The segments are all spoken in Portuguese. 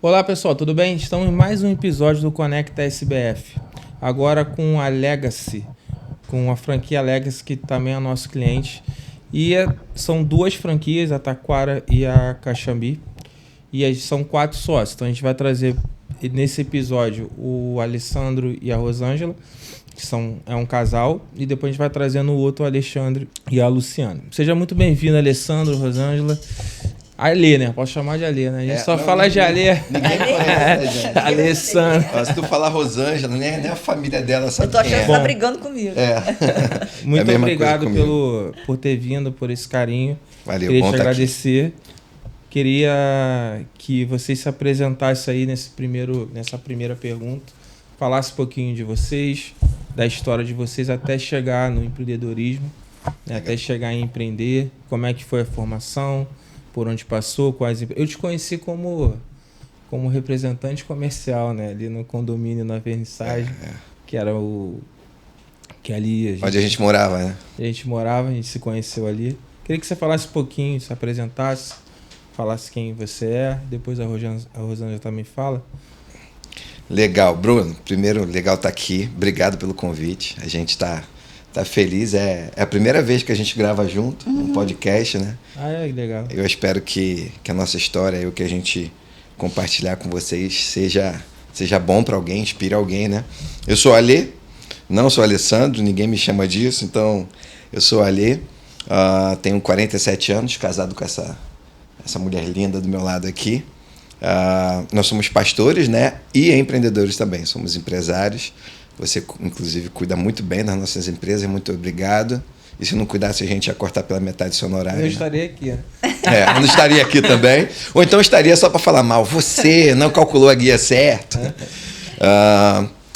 Olá pessoal, tudo bem? Estamos em mais um episódio do Conecta SBF. Agora com a Legacy, com a franquia Legacy, que também é nosso cliente. São duas franquias, a Taquara e a Caxambi. E são 4 sócios. Então a gente vai trazer nesse episódio o Alessandro e a Rosângela, que é um casal. E depois a gente vai trazendo o outro, o Alexandre e a Luciana. Seja muito bem-vindo, Alessandro, Rosângela. Alê, né? Posso chamar de Alê, né? A gente fala de Alê. Ninguém conhece, né, gente? Alessandro. Se tu falar Rosângela, nem a família dela sabe. Eu tô achando que quem você tá brigando comigo. Muito obrigado por ter vindo, por esse carinho. Valeu, queria bom te tá agradecer. Queria que vocês se apresentassem aí nessa primeira pergunta. Falasse um pouquinho de vocês, da história de vocês até chegar no empreendedorismo, né? Até chegar em empreender. Como é que foi a formação? Por onde passou, quais... Eu te conheci como representante comercial, né? Ali no condomínio, na vernissagem, que era o... que ali... Onde a gente morava, né? A gente se conheceu ali. Queria que você falasse um pouquinho, se apresentasse, falasse quem você é, depois a Rosângela também fala. Legal, Bruno. Primeiro, legal estar aqui. Obrigado pelo convite. A gente tá feliz. É a primeira vez que a gente grava junto, um podcast, né? Que legal. Eu espero que a nossa história e o que a gente compartilhar com vocês seja bom para alguém, inspire alguém, né? Eu sou Alê, não sou Alessandro, ninguém me chama disso, então eu sou Alê, tenho 47 anos, casado com essa mulher linda do meu lado aqui. Nós somos pastores, né? E empreendedores também, somos empresários. Você, inclusive, cuida muito bem das nossas empresas, muito obrigado. E se não cuidasse, a gente ia cortar pela metade seu honorário. Eu estaria aqui, né? Eu não estaria aqui também. Ou então estaria só para falar mal. Você não calculou a guia certo.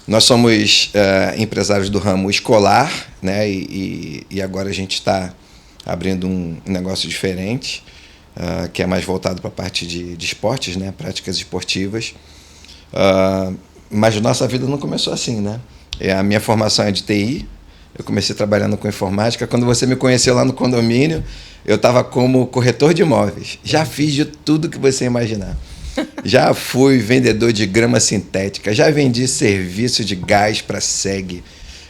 Nós somos empresários do ramo escolar, né? E agora a gente está abrindo um negócio diferente, que é mais voltado para a parte de esportes, né? Práticas esportivas. Mas nossa vida não começou assim, né? A minha formação é de TI, eu comecei trabalhando com informática. Quando você me conheceu lá no condomínio, eu estava como corretor de imóveis. Já fiz de tudo que você imaginar. Já fui vendedor de grama sintética, já vendi serviço de gás para SEG,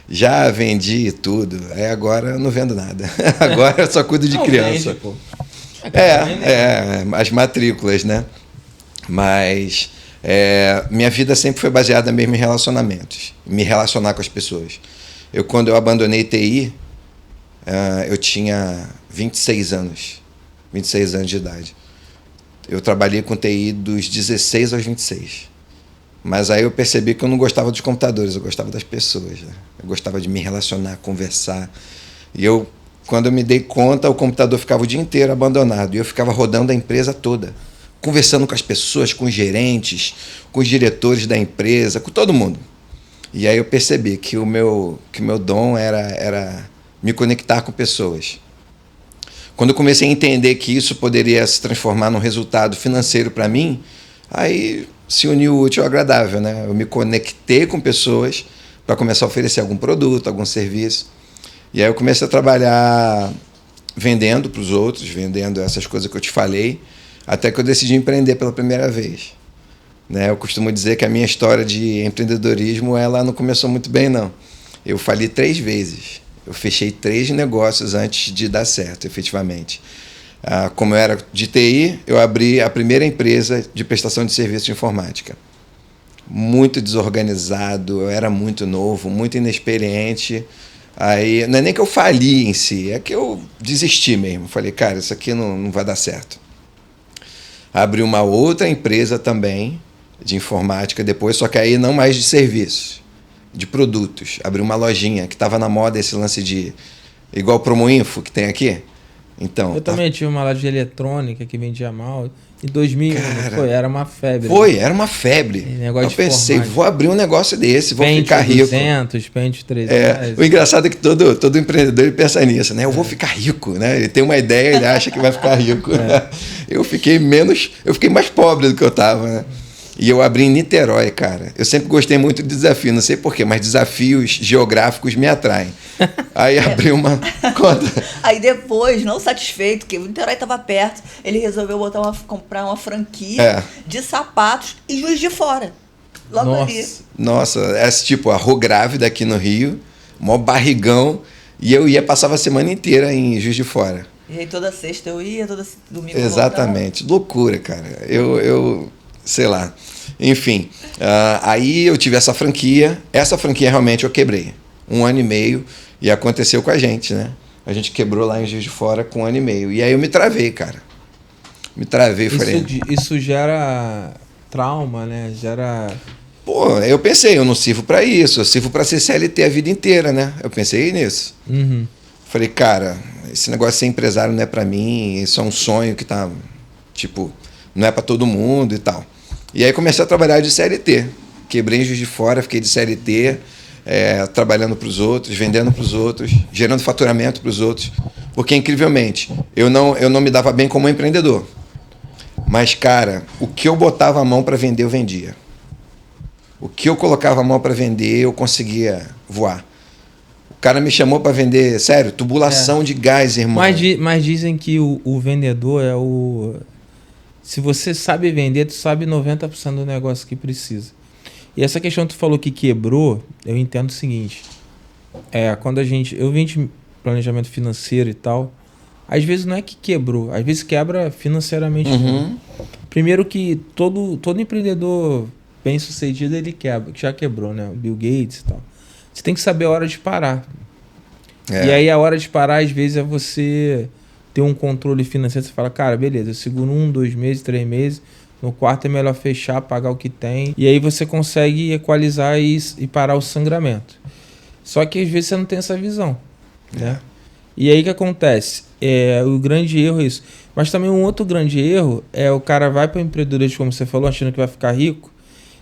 já vendi tudo. Aí agora eu não vendo nada. Agora eu só cuido de criança. Vende, pô. As matrículas, né? Mas... minha vida sempre foi baseada mesmo em relacionamentos, me relacionar com as pessoas. Quando eu abandonei TI, eu tinha 26 anos de idade. Eu trabalhei com TI dos 16 aos 26. Mas aí eu percebi que eu não gostava dos computadores, eu gostava das pessoas, né? Eu gostava de me relacionar, conversar. E quando eu me dei conta, o computador ficava o dia inteiro abandonado e eu ficava rodando a empresa toda, conversando com as pessoas, com os gerentes, com os diretores da empresa, com todo mundo. E aí eu percebi que o meu dom era me conectar com pessoas. Quando eu comecei a entender que isso poderia se transformar num resultado financeiro para mim, aí se uniu o útil ao agradável, né? Eu me conectei com pessoas para começar a oferecer algum produto, algum serviço. E aí eu comecei a trabalhar vendendo para os outros, vendendo essas coisas que eu te falei, até que eu decidi empreender pela primeira vez. Né? Eu costumo dizer que a minha história de empreendedorismo ela não começou muito bem, não. Eu fali 3 vezes. Eu fechei 3 negócios antes de dar certo, efetivamente. Como eu era de TI, eu abri a primeira empresa de prestação de serviço de informática. Muito desorganizado, eu era muito novo, muito inexperiente. Aí, não é nem que eu fali em si, é que eu desisti mesmo. Falei, cara, isso aqui não vai dar certo. Abri uma outra empresa também de informática depois, só que aí não mais de serviços, de produtos. Abri uma lojinha que estava na moda esse lance de... igual Promoinfo que tem aqui. Então, eu também tive uma loja de eletrônica que vendia mal. Em 2000, era uma febre. Era uma febre. Eu pensei, informática. Vou abrir um negócio desse, vou ficar rico. 200, Pente 300. O engraçado é que todo empreendedor ele pensa nisso, né? Eu vou ficar rico, né? Ele tem uma ideia, ele acha que vai ficar rico. Eu fiquei mais pobre do que eu estava, né? E eu abri em Niterói, cara. Eu sempre gostei muito de desafio, não sei porquê, mas desafios geográficos me atraem. Aí abri uma conta. Aí depois, não satisfeito, que o Niterói estava perto, ele resolveu comprar uma franquia de sapatos em Juiz de Fora. Logo ali. Nossa, esse tipo, a Rô Grávida aqui no Rio, maior barrigão, e eu passava a semana inteira em Juiz de Fora. E aí toda sexta eu ia, toda domingo Exatamente, loucura, cara. Eu sei lá. Enfim, aí eu tive essa franquia realmente eu quebrei. 1 ano e meio, e aconteceu com a gente, né? A gente quebrou lá em Juiz de Fora com 1 ano e meio. E aí eu me travei, cara. Me travei, falei... Isso gera trauma, né? Gera... Pô, eu pensei, eu não sirvo para isso, eu sirvo para ser CLT a vida inteira, né? Eu pensei nisso. Uhum. Falei, cara, esse negócio de ser empresário não é para mim, isso é um sonho que tá, tipo, não é para todo mundo e tal. E aí comecei a trabalhar de CLT. Quebrei em Juiz de Fora, fiquei de CLT, trabalhando para os outros, vendendo para os outros, gerando faturamento para os outros. Porque, incrivelmente, eu não me dava bem como empreendedor. Mas, cara, o que eu botava a mão para vender, eu vendia. O que eu colocava a mão para vender, eu conseguia voar. O cara me chamou para vender, sério, tubulação de gás, irmão. Mas dizem que o vendedor é o... Se você sabe vender, tu sabe 90% do negócio que precisa. E essa questão que tu falou que quebrou, eu entendo o seguinte. Quando eu vim de planejamento financeiro e tal, às vezes não é que quebrou, às vezes quebra financeiramente. Uhum. Primeiro que todo empreendedor bem sucedido, ele quebra, que já quebrou, né? O Bill Gates e tal. Você tem que saber a hora de parar. E aí a hora de parar, às vezes, é você ter um controle financeiro. Você fala, cara, beleza, eu seguro 1, 2 meses, 3 meses. No quarto é melhor fechar, pagar o que tem. E aí você consegue equalizar e parar o sangramento. Só que às vezes você não tem essa visão, né? E aí o que acontece? O grande erro é isso. Mas também um outro grande erro é o cara vai para o empreendedorismo, como você falou, achando que vai ficar rico.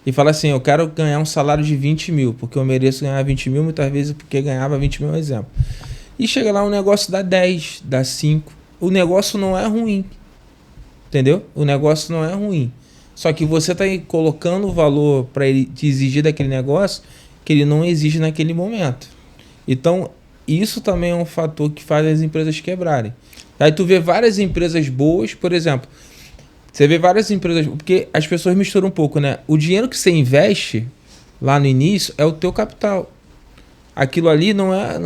E fala assim, eu quero ganhar um salário de 20 mil, porque eu mereço ganhar 20 mil, muitas vezes porque ganhava 20 mil, exemplo. E chega lá, um negócio dá 10, dá 5. O negócio não é ruim. Entendeu? O negócio não é ruim. Só que você está colocando o valor para ele te exigir daquele negócio que ele não exige naquele momento. Então, isso também é um fator que faz as empresas quebrarem. Aí tu vê várias empresas boas, por exemplo... Você vê várias empresas... Porque as pessoas misturam um pouco, né? O dinheiro que você investe lá no início é o teu capital. Aquilo ali não é...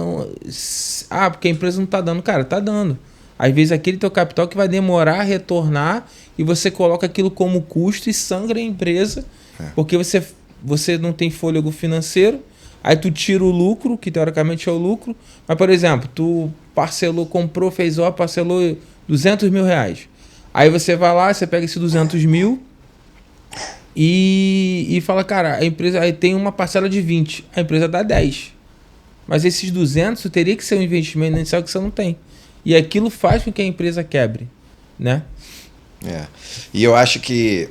porque a empresa não está dando. Cara, está dando. Às vezes aquele teu capital que vai demorar a retornar e você coloca aquilo como custo e sangra a empresa porque você não tem fôlego financeiro. Aí tu tira o lucro, que teoricamente é o lucro. Mas, por exemplo, tu comprou, fez parcelou 200 mil reais. Aí você vai lá, você pega esse 200 mil e fala, cara, a empresa aí tem uma parcela de 20, a empresa dá 10. Mas esses 200 teria que ser um investimento inicial que você não tem. E aquilo faz com que a empresa quebre, né? E eu acho que,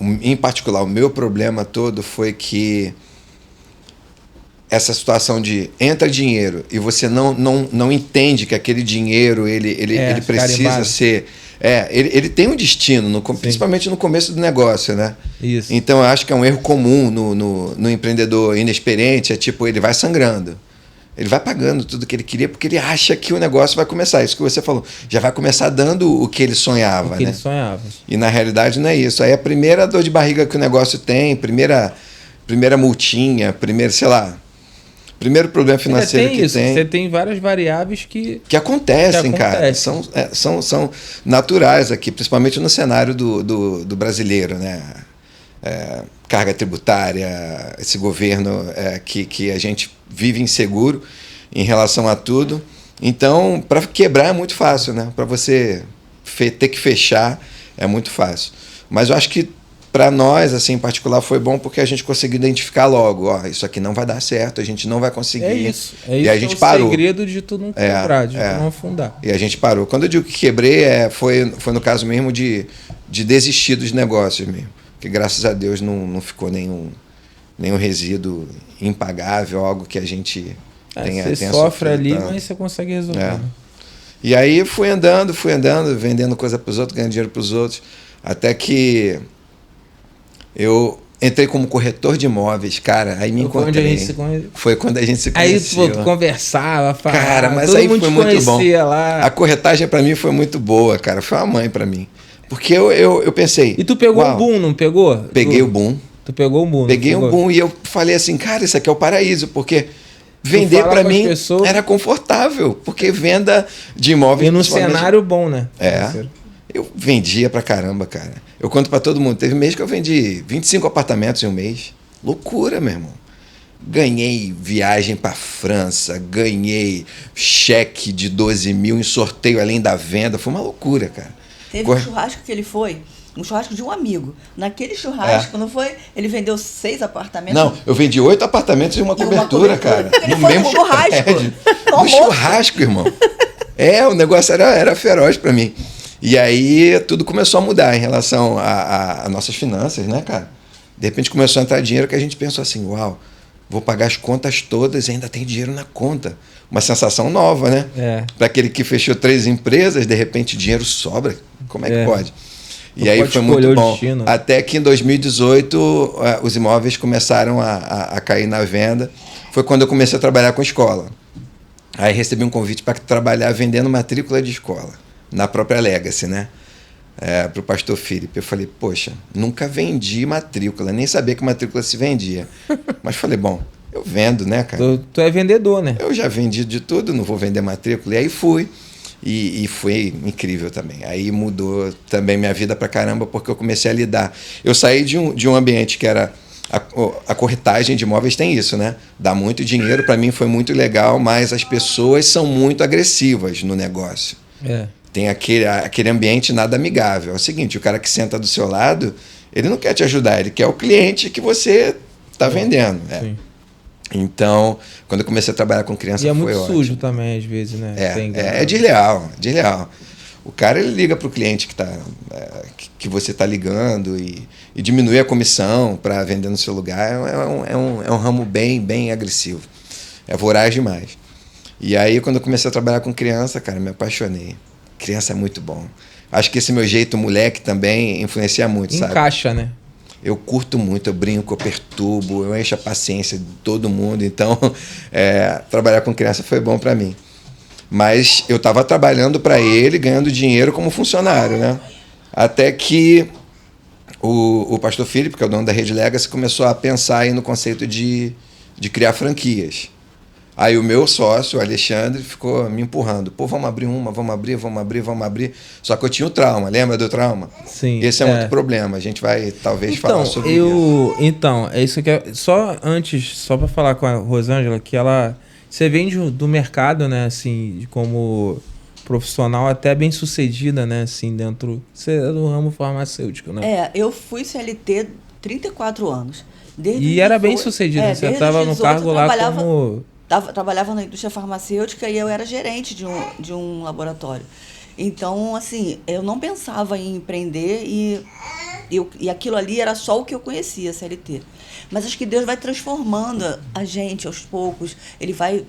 em particular, o meu problema todo foi que essa situação de entra dinheiro e você não entende que aquele dinheiro ele precisa ser... Ele tem um destino, principalmente no começo do negócio, né? Isso. Então, eu acho que é um erro comum no empreendedor inexperiente, ele vai sangrando. Ele vai pagando tudo que ele queria porque ele acha que o negócio vai começar. Isso que você falou. Já vai começar dando o que ele sonhava, ele sonhava. E na realidade não é isso. Aí a primeira dor de barriga que o negócio tem, primeira multinha, primeiro problema financeiro tem que isso. tem. Você tem várias variáveis que acontecem, cara. São naturais aqui, principalmente no cenário do brasileiro, né? Carga tributária, esse governo que a gente vive inseguro em relação a tudo. Então, para quebrar é muito fácil, né? Para você ter que fechar é muito fácil. Mas eu acho que para nós, assim, em particular, foi bom porque a gente conseguiu identificar logo, isso aqui não vai dar certo, a gente não vai conseguir. É isso e a gente parou. O segredo de tu não quebrar, de tu não afundar. E a gente parou. Quando eu digo que quebrei, foi no caso mesmo de desistir dos negócios mesmo. Que graças a Deus não ficou nenhum resíduo impagável, algo que a gente tenha Você sofre ali, tanto. Mas você consegue resolver. Né? E aí fui andando, vendendo coisa para os outros, ganhando dinheiro para os outros, até que Eu entrei como corretor de imóveis, cara, aí me encontrei. Foi quando a gente se conheceu. Aí tu conversava, falava. Cara, mas todo aí mundo foi muito bom. Lá. A corretagem pra mim foi muito boa, cara. Foi uma mãe pra mim. Porque eu pensei... E tu pegou o boom, não pegou? Peguei o boom. Tu pegou o boom. Peguei o boom e eu falei assim, cara, isso aqui é o paraíso, porque vender pra mim era confortável, porque venda de imóveis... E num cenário bom, né? Eu vendia pra caramba, cara. Eu conto pra todo mundo, teve mês que eu vendi 25 apartamentos em um mês. Loucura, meu irmão. Ganhei viagem pra França, ganhei cheque de 12 mil em sorteio além da venda, foi uma loucura, cara. Teve um churrasco que ele foi, um churrasco de um amigo. Naquele churrasco, não foi? Ele vendeu 6 apartamentos. Não, eu vendi 8 apartamentos e uma cobertura, cara. Ele foi no churrasco. No churrasco, irmão. O negócio era feroz pra mim. E aí tudo começou a mudar em relação a nossas finanças, né, cara? De repente começou a entrar dinheiro que a gente pensou assim, uau, vou pagar as contas todas e ainda tem dinheiro na conta. Uma sensação nova, né? Para aquele que fechou 3 empresas, de repente dinheiro sobra. Como é que pode? E aí foi muito bom. Até que em 2018 os imóveis começaram a cair na venda. Foi quando eu comecei a trabalhar com escola. Aí recebi um convite para trabalhar vendendo matrícula de escola, na própria Legacy, né? Para o pastor Felipe. Eu falei, poxa, nunca vendi matrícula, nem sabia que matrícula se vendia. Mas falei, bom, eu vendo, né, cara? Tu é vendedor, né? Eu já vendi de tudo, não vou vender matrícula. E aí fui. E foi incrível também. Aí mudou também minha vida pra caramba, porque eu comecei a lidar. Eu saí de um ambiente que era... A corretagem de imóveis tem isso, né? Dá muito dinheiro, para mim foi muito legal, mas as pessoas são muito agressivas no negócio. Tem aquele ambiente nada amigável. É o seguinte, o cara que senta do seu lado, ele não quer te ajudar, ele quer o cliente que você está vendendo. Então, quando eu comecei a trabalhar com criança, foi ótimo. E é muito sujo também, às vezes, né? É desleal. O cara, ele liga para o cliente que você está ligando e diminui a comissão para vender no seu lugar. É um ramo bem agressivo. É voraz demais. E aí, quando eu comecei a trabalhar com criança, cara, me apaixonei. Criança é muito bom. Acho que esse meu jeito moleque também influencia muito, sabe? Encaixa, né? Eu curto muito, eu brinco, eu perturbo, eu encho a paciência de todo mundo. Então, trabalhar com criança foi bom para mim. Mas eu estava trabalhando para ele, ganhando dinheiro como funcionário, né? Até que o pastor Felipe, que é o dono da Rede Legacy, começou a pensar aí no conceito de criar franquias. Aí o meu sócio, o Alexandre, ficou me empurrando. Pô, vamos abrir uma, vamos abrir. Só que eu tinha o trauma, lembra do trauma? Sim. Esse é outro problema. A gente vai talvez falar sobre isso. Então, é isso que só para falar com a Rosângela, que ela... Você vem do mercado, né, assim, como profissional até bem sucedida, né, assim, dentro... Você é do ramo farmacêutico, né? Eu fui CLT 34 anos. E era bem sucedida, você estava no cargo lá como... Trabalhava na indústria farmacêutica e eu era gerente de um laboratório. Então, assim, eu não pensava em empreender e aquilo ali era só o que eu conhecia, CLT. Mas acho que Deus vai transformando a gente aos poucos, Ele vai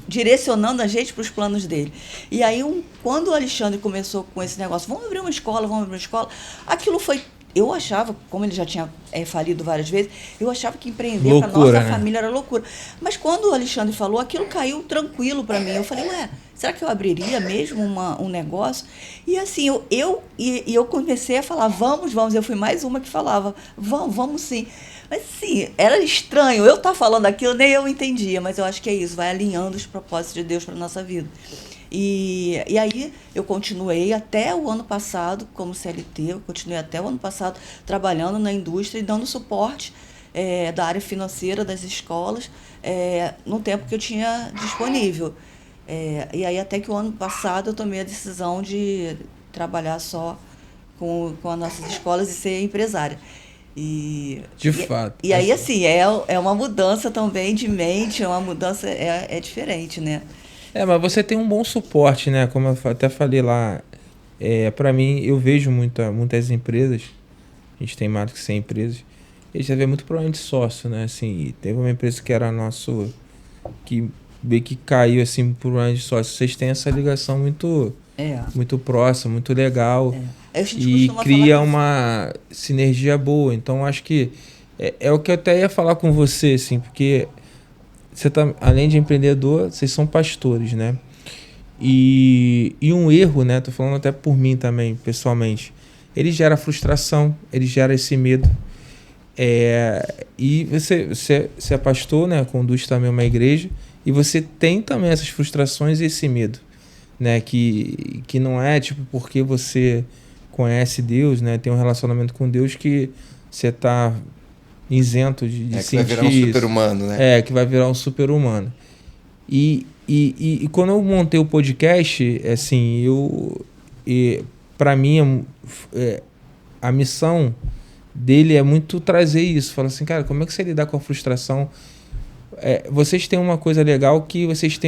direcionando a gente para os planos dele. E aí, quando o Alexandre começou com esse negócio, vamos abrir uma escola, aquilo foi... Eu achava, como ele já tinha falido várias vezes, eu achava que empreender para nossa família era loucura. Mas quando o Alexandre falou, aquilo caiu tranquilo para mim. Eu falei, será que eu abriria mesmo um negócio? E assim, eu comecei a falar, vamos. Eu fui mais uma que falava, vamos sim. Mas sim, era estranho. Eu estar falando aquilo, nem eu entendia. Mas eu acho que é isso, vai alinhando os propósitos de Deus para a nossa vida. E aí eu continuei até o ano passado como CLT, trabalhando na indústria e dando suporte da área financeira das escolas no tempo que eu tinha disponível. E aí até que o ano passado eu tomei a decisão de trabalhar só com as nossas escolas e ser empresária. De fato. E aí assim, é uma mudança também de mente, é uma mudança, é diferente, né? Mas você tem um bom suporte, né? Como eu até falei lá, para mim, eu vejo muitas empresas, a gente tem mais que 100 empresas, e a gente vê muito problema de sócio, né? Assim, teve uma empresa que era nosso, que caiu assim por problema de sócio. Vocês têm essa ligação muito próxima, muito legal. A gente e costuma cria falar uma sinergia boa. Então, acho que é o que eu até ia falar com você, assim, porque você tá, além de empreendedor, vocês são pastores, né? E um erro, né? Tô falando até por mim também, pessoalmente. Ele gera frustração, ele gera esse medo. E você é pastor, né? Conduz também uma igreja. E você tem também essas frustrações e esse medo, né? Que não é tipo porque você conhece Deus, né? Tem um relacionamento com Deus que você tá isento de que sentir vai virar um isso. super-humano, né? Que vai virar um super-humano. E quando eu montei o podcast, assim, para mim, a missão dele é muito trazer isso. Fala assim, cara, como é que você lidar com a frustração? Vocês têm uma coisa legal que vocês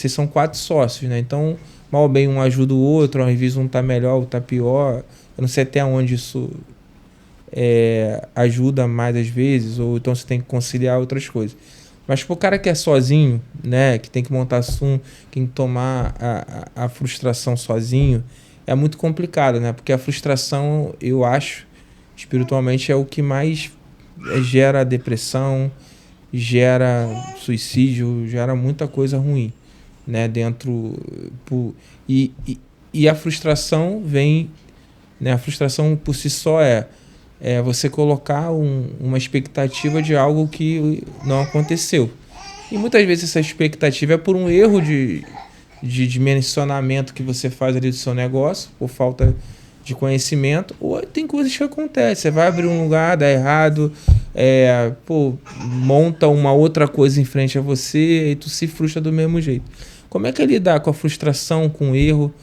são 4 sócios, né? Então, mal ou bem, um ajuda o outro, às vezes um tá melhor, outro tá pior. Eu não sei até onde isso ajuda mais às vezes, ou então você tem que conciliar outras coisas. Mas pro cara que é sozinho, né, que tem que montar assunto, que tem que tomar a frustração sozinho, é muito complicado, né? Porque a frustração, eu acho, espiritualmente, é o que mais gera depressão, gera suicídio, gera muita coisa ruim, né? E a frustração vem, né? A frustração por si só é você colocar uma expectativa de algo que não aconteceu. E muitas vezes essa expectativa é por um erro de dimensionamento que você faz ali do seu negócio, por falta de conhecimento, ou tem coisas que acontecem. Você vai abrir um lugar, dá errado, monta uma outra coisa em frente a você e tu se frustra do mesmo jeito. Como é que é lidar com a frustração, com o erro?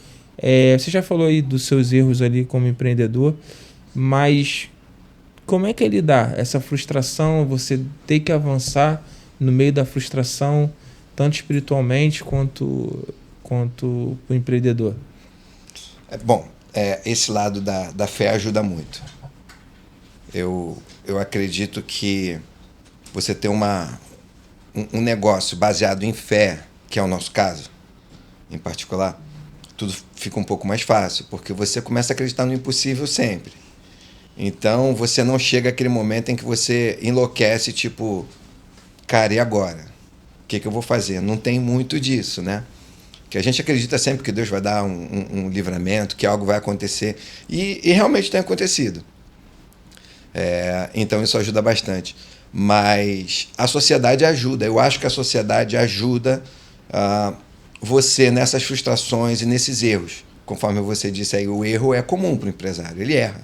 Você já falou aí dos seus erros ali como empreendedor, mas como é que é lidar essa frustração, você ter que avançar no meio da frustração, tanto espiritualmente quanto o empreendedor? Esse lado da fé ajuda muito. Eu acredito que você ter um negócio baseado em fé, que é o nosso caso, em particular, tudo fica um pouco mais fácil, porque você começa a acreditar no impossível sempre. Então, você não chega àquele momento em que você enlouquece, tipo, cara, e agora? O que eu vou fazer? Não tem muito disso, né? Que a gente acredita sempre que Deus vai dar um livramento, que algo vai acontecer. E realmente tem acontecido. Então, isso ajuda bastante. Mas a sociedade ajuda. Eu acho que a sociedade ajuda você nessas frustrações e nesses erros. Conforme você disse aí, o erro é comum para o empresário. Ele erra.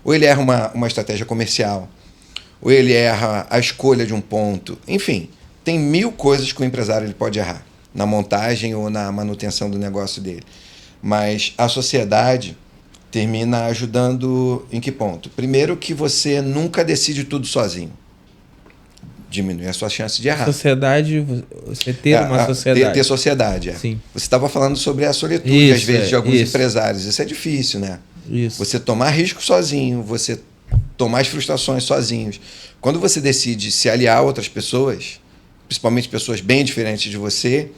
Ou ele erra uma estratégia comercial, ou ele erra a escolha de um ponto. Enfim, tem 1000 coisas que o empresário ele pode errar, na montagem ou na manutenção do negócio dele. Mas a sociedade termina ajudando em que ponto? Primeiro, que você nunca decide tudo sozinho. Diminui a sua chance de errar. Sociedade, você ter uma sociedade. Ter sociedade, Sim. Você estava falando sobre a solitude, às vezes, de alguns empresários. Isso é difícil, né? Isso. Você tomar risco sozinho, você tomar as frustrações sozinhos. Quando você decide se aliar a outras pessoas, principalmente pessoas bem diferentes de você,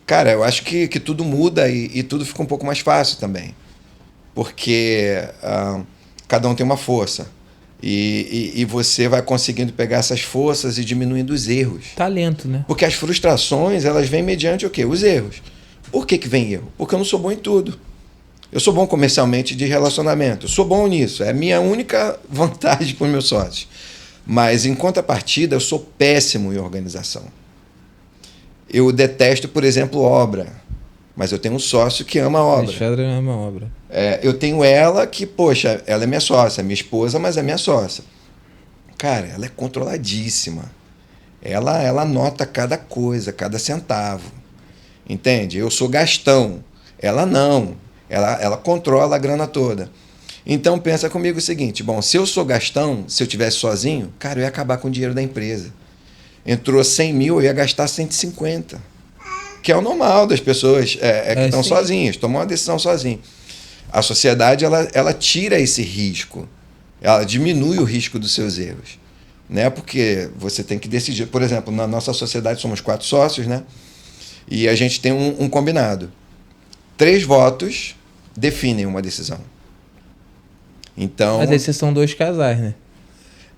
cara, eu acho que tudo muda e tudo fica um pouco mais fácil também. Porque cada um tem uma força. E você vai conseguindo pegar essas forças e diminuindo os erros. Talento, né? Porque as frustrações, elas vêm mediante o quê? Os erros. Por que vem erro? Porque eu não sou bom em tudo. Eu sou bom comercialmente de relacionamento. Eu sou bom nisso. É a minha única vantagem para os meus sócios. Mas, em contrapartida, eu sou péssimo em organização. Eu detesto, por exemplo, obra. Mas eu tenho um sócio que ama a obra. Alexandre ama a obra. Eu tenho ela que, poxa, ela é minha sócia. Minha esposa, mas é minha sócia. Cara, ela é controladíssima. Ela anota cada coisa, cada centavo. Entende? Eu sou gastão. Ela não. Ela controla a grana toda. Então pensa comigo o seguinte, bom, se eu sou gastão, se eu estivesse sozinho, cara, eu ia acabar com o dinheiro da empresa. Entrou 100 mil, eu ia gastar 150. Que é o normal das pessoas que estão sozinhas, tomam uma decisão sozinho. A sociedade, ela tira esse risco. Ela diminui o risco dos seus erros. Né? Porque você tem que decidir. Por exemplo, na nossa sociedade somos 4 sócios, né? E a gente tem um combinado. 3 votos definem uma decisão. Então, Mas aí vocês são 2 casais, né?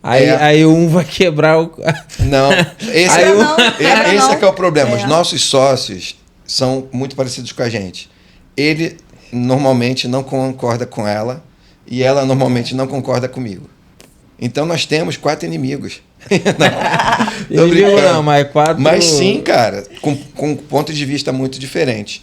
Aí um vai quebrar o... Não, esse, Aí esse é que é o problema. Os É. nossos sócios são muito parecidos com a gente. Ele normalmente não concorda com ela e ela normalmente não concorda comigo. Então nós temos 4 inimigos. Não, tô Inimigo brincando. não, mas 4... Mas sim, cara, com pontos de vista muito diferentes.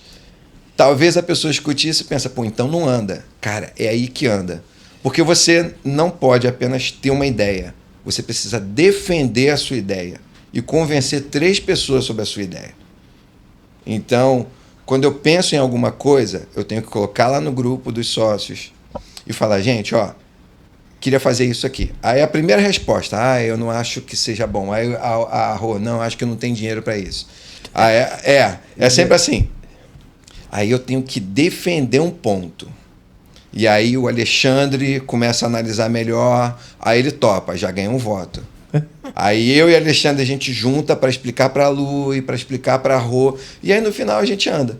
Talvez a pessoa escute isso e pense, pô, então não anda. Cara, é aí que anda. Porque você não pode apenas ter uma ideia. Você precisa defender a sua ideia e convencer 3 pessoas sobre a sua ideia. Então, quando eu penso em alguma coisa, eu tenho que colocar lá no grupo dos sócios e falar, gente, ó, queria fazer isso aqui. Aí a primeira resposta, eu não acho que seja bom. Aí a Rô, não, acho que eu não tenho dinheiro para isso. É sempre assim. Aí eu tenho que defender um ponto. E aí o Alexandre começa a analisar melhor, aí ele topa, já ganha um voto. Aí eu e o Alexandre a gente junta para explicar para a Lu e para explicar para a Rô, e aí no final a gente anda.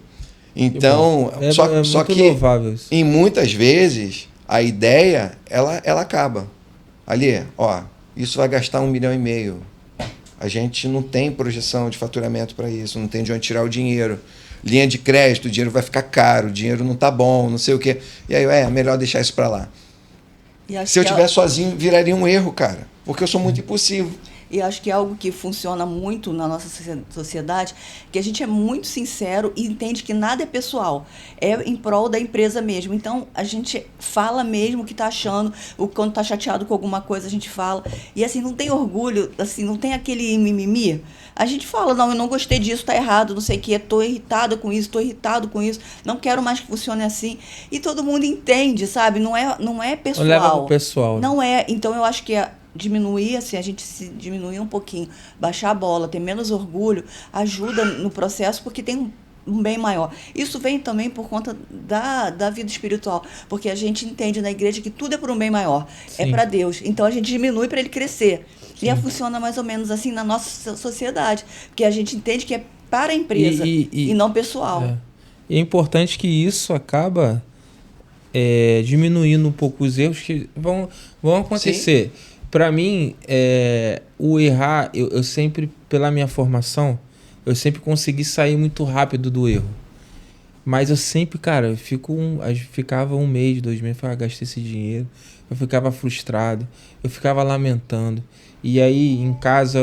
Então, só muito que louvável isso. em muitas vezes a ideia ela acaba. Ali, ó, isso vai gastar 1,5 milhão. A gente não tem projeção de faturamento para isso, não tem de onde tirar o dinheiro. Linha de crédito, o dinheiro vai ficar caro, o dinheiro não tá bom, não sei o quê. E aí, é melhor deixar isso para lá. Se eu estiver sozinho, viraria um erro, cara. Porque eu sou muito impulsivo. E acho que é algo que funciona muito na nossa sociedade, que a gente é muito sincero e entende que nada é pessoal, é em prol da empresa mesmo. Então, a gente fala mesmo o que está achando, quando está chateado com alguma coisa, a gente fala. E assim, não tem orgulho, assim, não tem aquele mimimi. A gente fala, não, eu não gostei disso, está errado, não sei o quê, estou irritada com isso, estou irritado com isso, não quero mais que funcione assim. E todo mundo entende, sabe? Não é pessoal. Não leva pro pessoal. Não é. Então, eu acho que diminuir, assim, a gente se diminuir um pouquinho, baixar a bola, ter menos orgulho, ajuda no processo, porque tem um bem maior. Isso vem também por conta da vida espiritual, porque a gente entende na igreja que tudo é por um bem maior, Sim. é para Deus. Então a gente diminui para ele crescer. Sim. E funciona mais ou menos assim na nossa sociedade, porque a gente entende que é para a empresa e não pessoal. E é importante que isso acaba diminuindo um pouco os erros que vão acontecer. Sim. Para mim, o errar, eu sempre, pela minha formação, eu sempre consegui sair muito rápido do erro. Mas eu sempre, cara, eu ficava 1 mês, 2 meses, gastei esse dinheiro, eu ficava frustrado, eu ficava lamentando. E aí, em casa,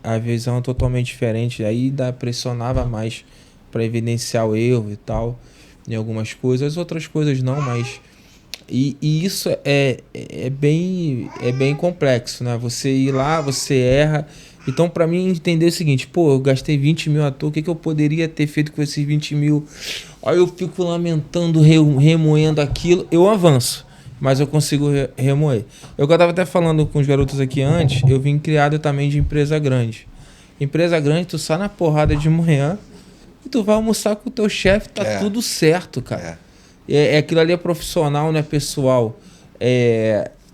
a visão é totalmente diferente, aí pressionava mais para evidenciar o erro e tal, em algumas coisas, outras coisas não, mas... E isso é bem complexo, né? Você ir lá, você erra. Então, para mim, entender o seguinte, pô, eu gastei 20 mil à toa, o que eu poderia ter feito com esses 20 mil? Aí eu fico lamentando, remoendo aquilo, eu avanço, mas eu consigo remoer. Eu estava até falando com os garotos aqui antes, eu vim criado também de empresa grande. Empresa grande, tu sai na porrada de manhã e tu vai almoçar com o teu chefe, tá tudo certo, cara. Aquilo ali é profissional, não é pessoal.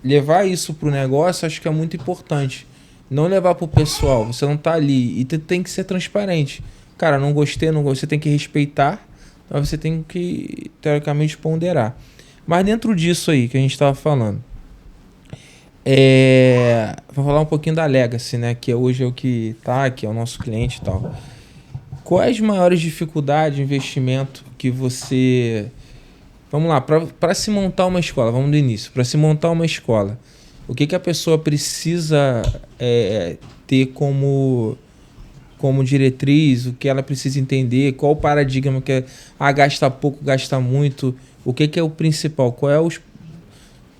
Levar isso pro negócio, acho que é muito importante. Não levar pro pessoal, você não tá ali. E tem que ser transparente. Cara, não gostei, você tem que respeitar, mas você tem que, teoricamente, ponderar. Mas dentro disso aí que a gente tava falando, vou falar um pouquinho da Legacy, né? Que hoje é o que tá, que é o nosso cliente e tal. Quais as maiores dificuldades de investimento que você... Vamos lá, para se montar uma escola, vamos do início. Para se montar uma escola, o que a pessoa precisa ter como diretriz, o que ela precisa entender, qual o paradigma que gasta pouco, gasta muito, o que é o principal, qual é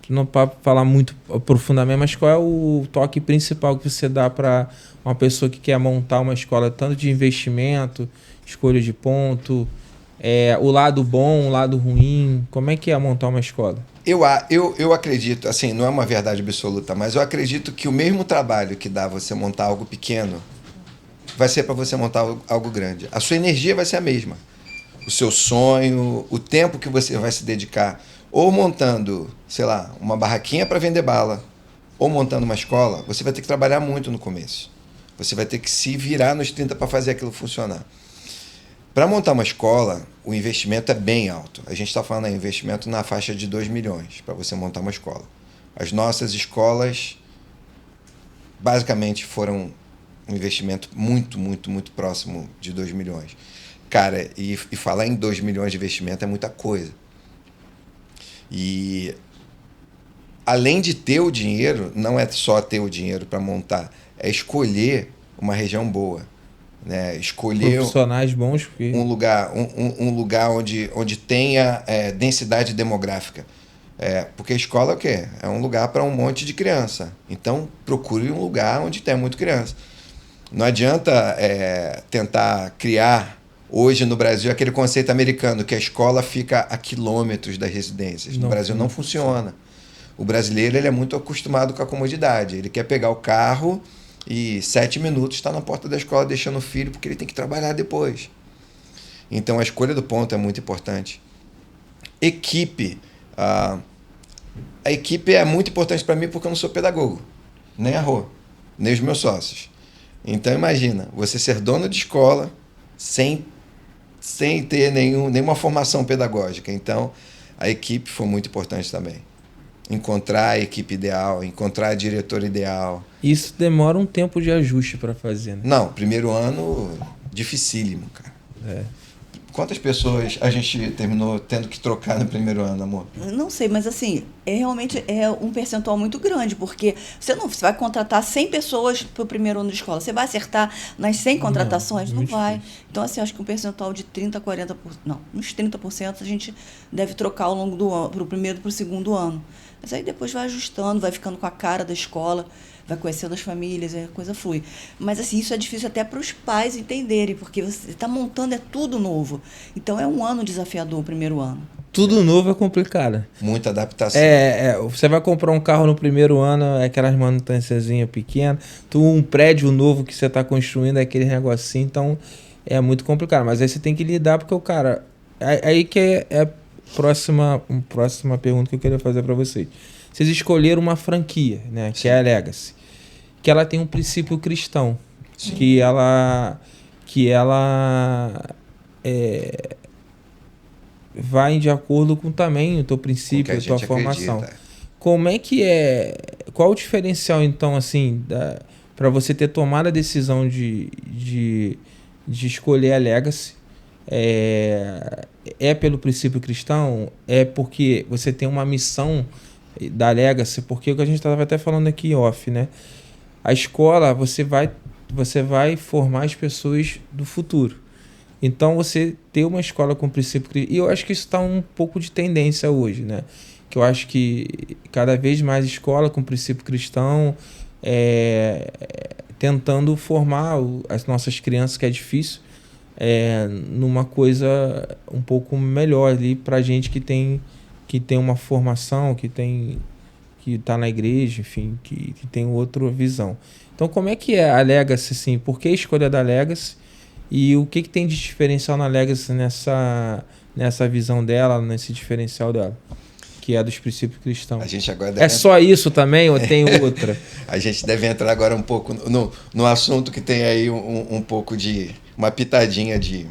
não para falar muito profundamente, mas qual é o toque principal que você dá para uma pessoa que quer montar uma escola, tanto de investimento, escolha de ponto... o lado bom, o lado ruim, como é que é montar uma escola? Eu acredito, assim, não é uma verdade absoluta, mas eu acredito que o mesmo trabalho que dá você montar algo pequeno vai ser para você montar algo grande. A sua energia vai ser a mesma. O seu sonho, o tempo que você vai se dedicar, ou montando, sei lá, uma barraquinha para vender bala, ou montando uma escola, você vai ter que trabalhar muito no começo. Você vai ter que se virar nos 30 para fazer aquilo funcionar. Para montar uma escola, o investimento é bem alto. A gente está falando de investimento na faixa de 2 milhões para você montar uma escola. As nossas escolas, basicamente, foram um investimento muito, muito, muito próximo de 2 milhões. Cara, e falar em 2 milhões de investimento é muita coisa. E além de ter o dinheiro, não é só ter o dinheiro para montar, é escolher uma região boa, né? Escolher Profissionais bons, porque... um lugar onde tenha densidade demográfica. Porque a escola é o quê? É um lugar para um monte de criança. Então, procure um lugar onde tem muito criança. Não adianta tentar criar, hoje no Brasil, aquele conceito americano, que a escola fica a quilômetros das residências. No Brasil não funciona. O brasileiro ele é muito acostumado com a comodidade. Ele quer pegar o carro e 7 minutos está na porta da escola deixando o filho, porque ele tem que trabalhar depois. Então, a escolha do ponto é muito importante. Equipe. A equipe é muito importante para mim porque eu não sou pedagogo, nem a Rô, nem os meus sócios. Então, imagina, você ser dono de escola sem ter nenhuma formação pedagógica. Então, a equipe foi muito importante também. Encontrar a equipe ideal, encontrar a diretora ideal. Isso demora um tempo de ajuste para fazer, né? Não, primeiro ano, dificílimo, cara. Quantas pessoas a gente terminou tendo que trocar no primeiro ano, amor? Não sei, mas assim, realmente é um percentual muito grande, porque você vai contratar 100 pessoas para o primeiro ano de escola. Você vai acertar nas 100 contratações? Não vai. Difícil. Então, assim, acho que um percentual de 30%, 40%, não, uns 30% a gente deve trocar ao longo do ano, para o primeiro e para o segundo ano. Mas aí depois vai ajustando, vai ficando com a cara da escola, vai conhecendo as famílias, a coisa flui. Mas, assim, isso é difícil até para os pais entenderem, porque você está montando, é tudo novo. Então, é um ano desafiador o primeiro ano. Tudo novo é complicado. Muita adaptação. Você vai comprar um carro no primeiro ano, é aquelas manutençãozinhas pequenas. Um prédio novo que você está construindo, é aquele negocinho. Então, é muito complicado. Mas aí você tem que lidar, porque o cara... Aí que é a próxima pergunta que eu queria fazer para vocês. Vocês escolheram uma franquia, né? Que é a Legacy. Que ela tem um princípio cristão. Sim. Que ela vai de acordo com também o teu princípio, a tua formação. Acredita. Como é que é... Qual o diferencial, então, assim, para você ter tomado a decisão de escolher a Legacy? É pelo princípio cristão? É porque você tem uma missão da Legacy? Porque o que a gente estava até falando aqui off, né? A escola, você vai formar as pessoas do futuro. Então, você ter uma escola com princípio cristão... E eu acho que isso está um pouco de tendência hoje, né? Que eu acho que cada vez mais escola com princípio cristão tentando formar as nossas crianças, que é difícil, numa coisa um pouco melhor ali para gente que tem uma formação, que está na igreja, enfim, que tem outra visão. Então, como é que é a Legacy, assim? Por que a escolha da Legacy? E o que tem de diferencial na Legacy nessa visão dela, nesse diferencial dela? Que é dos princípios cristãos. A gente agora só isso também ou tem outra? A gente deve entrar agora um pouco no assunto que tem aí um pouco de... Uma pitadinha de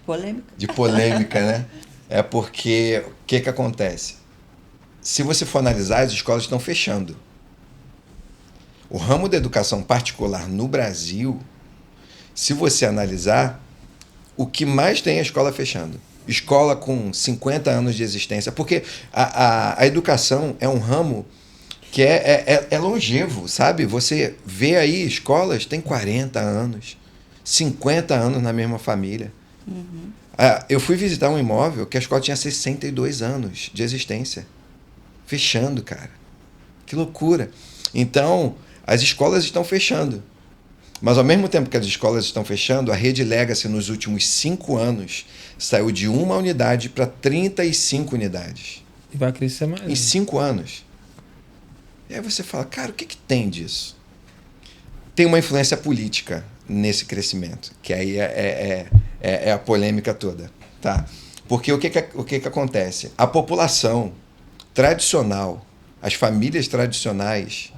polêmica. De polêmica, né? É porque o que acontece? Se você for analisar, as escolas estão fechando. O ramo da educação particular no Brasil, se você analisar, o que mais tem é a escola fechando. Escola com 50 anos de existência. Porque a educação é um ramo que é longevo, sabe? Você vê aí escolas, tem 40 anos, 50 anos na mesma família. Uhum. Eu fui visitar um imóvel que a escola tinha 62 anos de existência. Fechando, cara. Que loucura. Então, as escolas estão fechando. Mas, ao mesmo tempo que as escolas estão fechando, a rede Legacy, nos últimos 5 anos, saiu de 1 unidade para 35 unidades. E vai crescer mais. Em 5 anos. E aí você fala, cara, o que tem disso? Tem uma influência política nesse crescimento, que aí é a polêmica toda. Tá? Porque o que acontece? A população tradicional, as famílias tradicionais,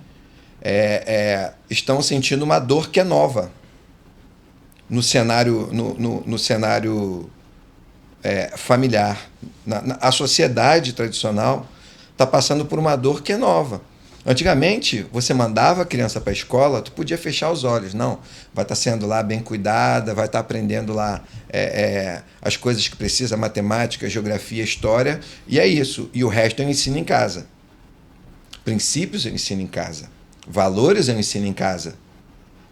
estão sentindo uma dor que é nova. no cenário, no cenário familiar. A sociedade tradicional está passando por uma dor que é nova. Antigamente, você mandava a criança para a escola, tu podia fechar os olhos. Não, vai estar sendo lá bem cuidada, vai estar aprendendo lá as coisas que precisa, matemática, geografia, história, e é isso. E o resto eu ensino em casa. Princípios eu ensino em casa. Valores eu ensino em casa.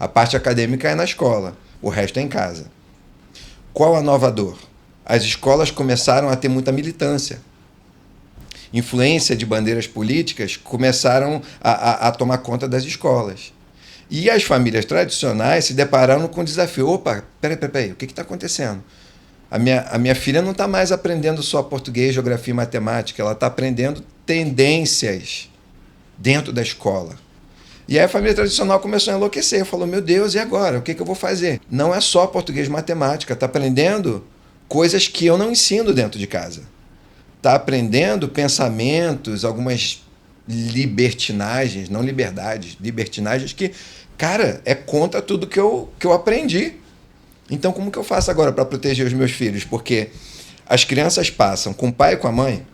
A parte acadêmica é na escola, o resto é em casa. Qual a nova dor? As escolas começaram a ter muita militância. Influência de bandeiras políticas começaram a tomar conta das escolas. E as famílias tradicionais se depararam com o desafio. Opa, peraí, o que está acontecendo? A minha filha não está mais aprendendo só português, geografia e matemática, ela está aprendendo tendências dentro da escola. E aí a família tradicional começou a enlouquecer, falou, meu Deus, e agora? O que eu vou fazer? Não é só português e matemática, está aprendendo coisas que eu não ensino dentro de casa. Está aprendendo pensamentos, algumas libertinagens, não liberdades, libertinagens que, cara, é contra tudo que eu aprendi. Então, como que eu faço agora para proteger os meus filhos? Porque as crianças passam com o pai e com a mãe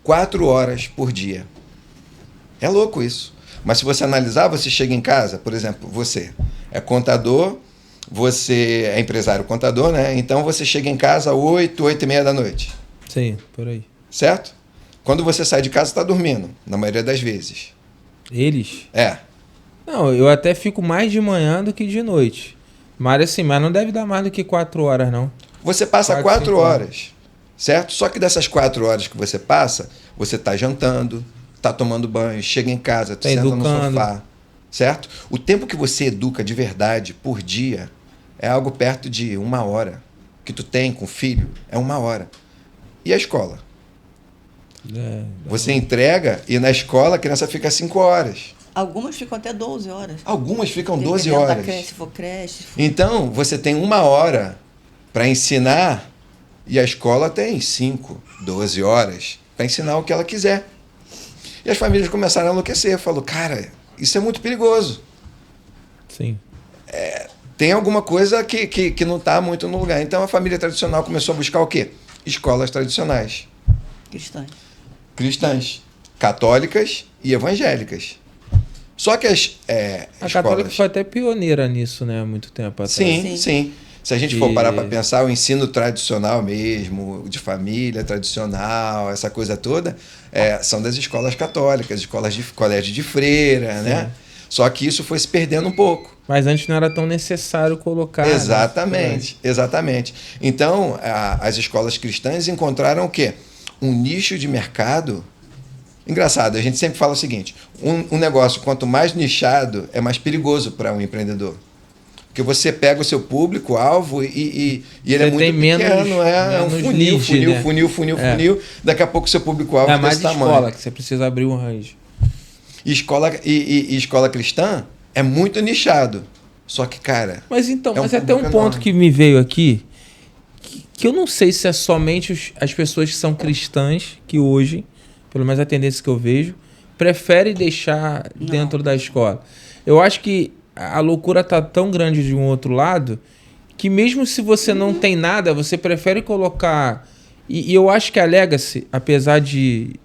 4 horas por dia. É louco isso. Mas se você analisar, você chega em casa, por exemplo, você é contador, você é empresário contador, né? Então você chega em casa às 8h30 da noite. Sim, por aí. Certo? Quando você sai de casa, está dormindo, na maioria das vezes. Eles? É. Não, eu até fico mais de manhã do que de noite. Mas assim, mas não deve dar mais do que 4 horas, não. Você passa 4 horas, certo? Só que dessas 4 horas que você passa, você está jantando, está tomando banho, chega em casa, tu senta no sofá, certo? O tempo que você educa de verdade por dia é algo perto de 1 hora. Que tu tem com o filho é 1 hora. E a escola? Você entrega e na escola a criança fica 5 horas. Algumas ficam até 12 horas. Algumas ficam 12 horas. Se for creche. Então, você tem 1 hora para ensinar e a escola tem 5, 12 horas para ensinar o que ela quiser. E as famílias começaram a enlouquecer. Falou, cara, isso é muito perigoso. Sim. Tem alguma coisa que não está muito no lugar. Então, a família tradicional começou a buscar o quê? Escolas tradicionais. Cristãs. Católicas e evangélicas. Só que as a católica foi até pioneira nisso, né? Há muito tempo atrás. Sim. Se a gente for parar para pensar, o ensino tradicional mesmo, de família tradicional, essa coisa toda, são das escolas católicas, escolas de colégio de freira, né? Só que isso foi se perdendo um pouco. Mas antes não era tão necessário colocar. Exatamente, né? Exatamente. Então, as escolas cristãs encontraram o quê? Um nicho de mercado. Engraçado, a gente sempre fala o seguinte, um negócio, quanto mais nichado, é mais perigoso para um empreendedor. Porque você pega o seu público-alvo e ele é muito pequeno, é um funil. Daqui a pouco o seu público-alvo é desse tamanho. Escola, que você precisa abrir um range. Escola cristã é muito nichado. Só que, cara... Mas até um ponto que me veio aqui, que eu não sei se é somente as pessoas que são cristãs, que hoje, pelo menos a tendência que eu vejo, preferem deixar dentro da escola. Eu acho que a loucura tá tão grande de um outro lado, que mesmo se você não tem nada, você prefere colocar... E eu acho que a Legacy, apesar de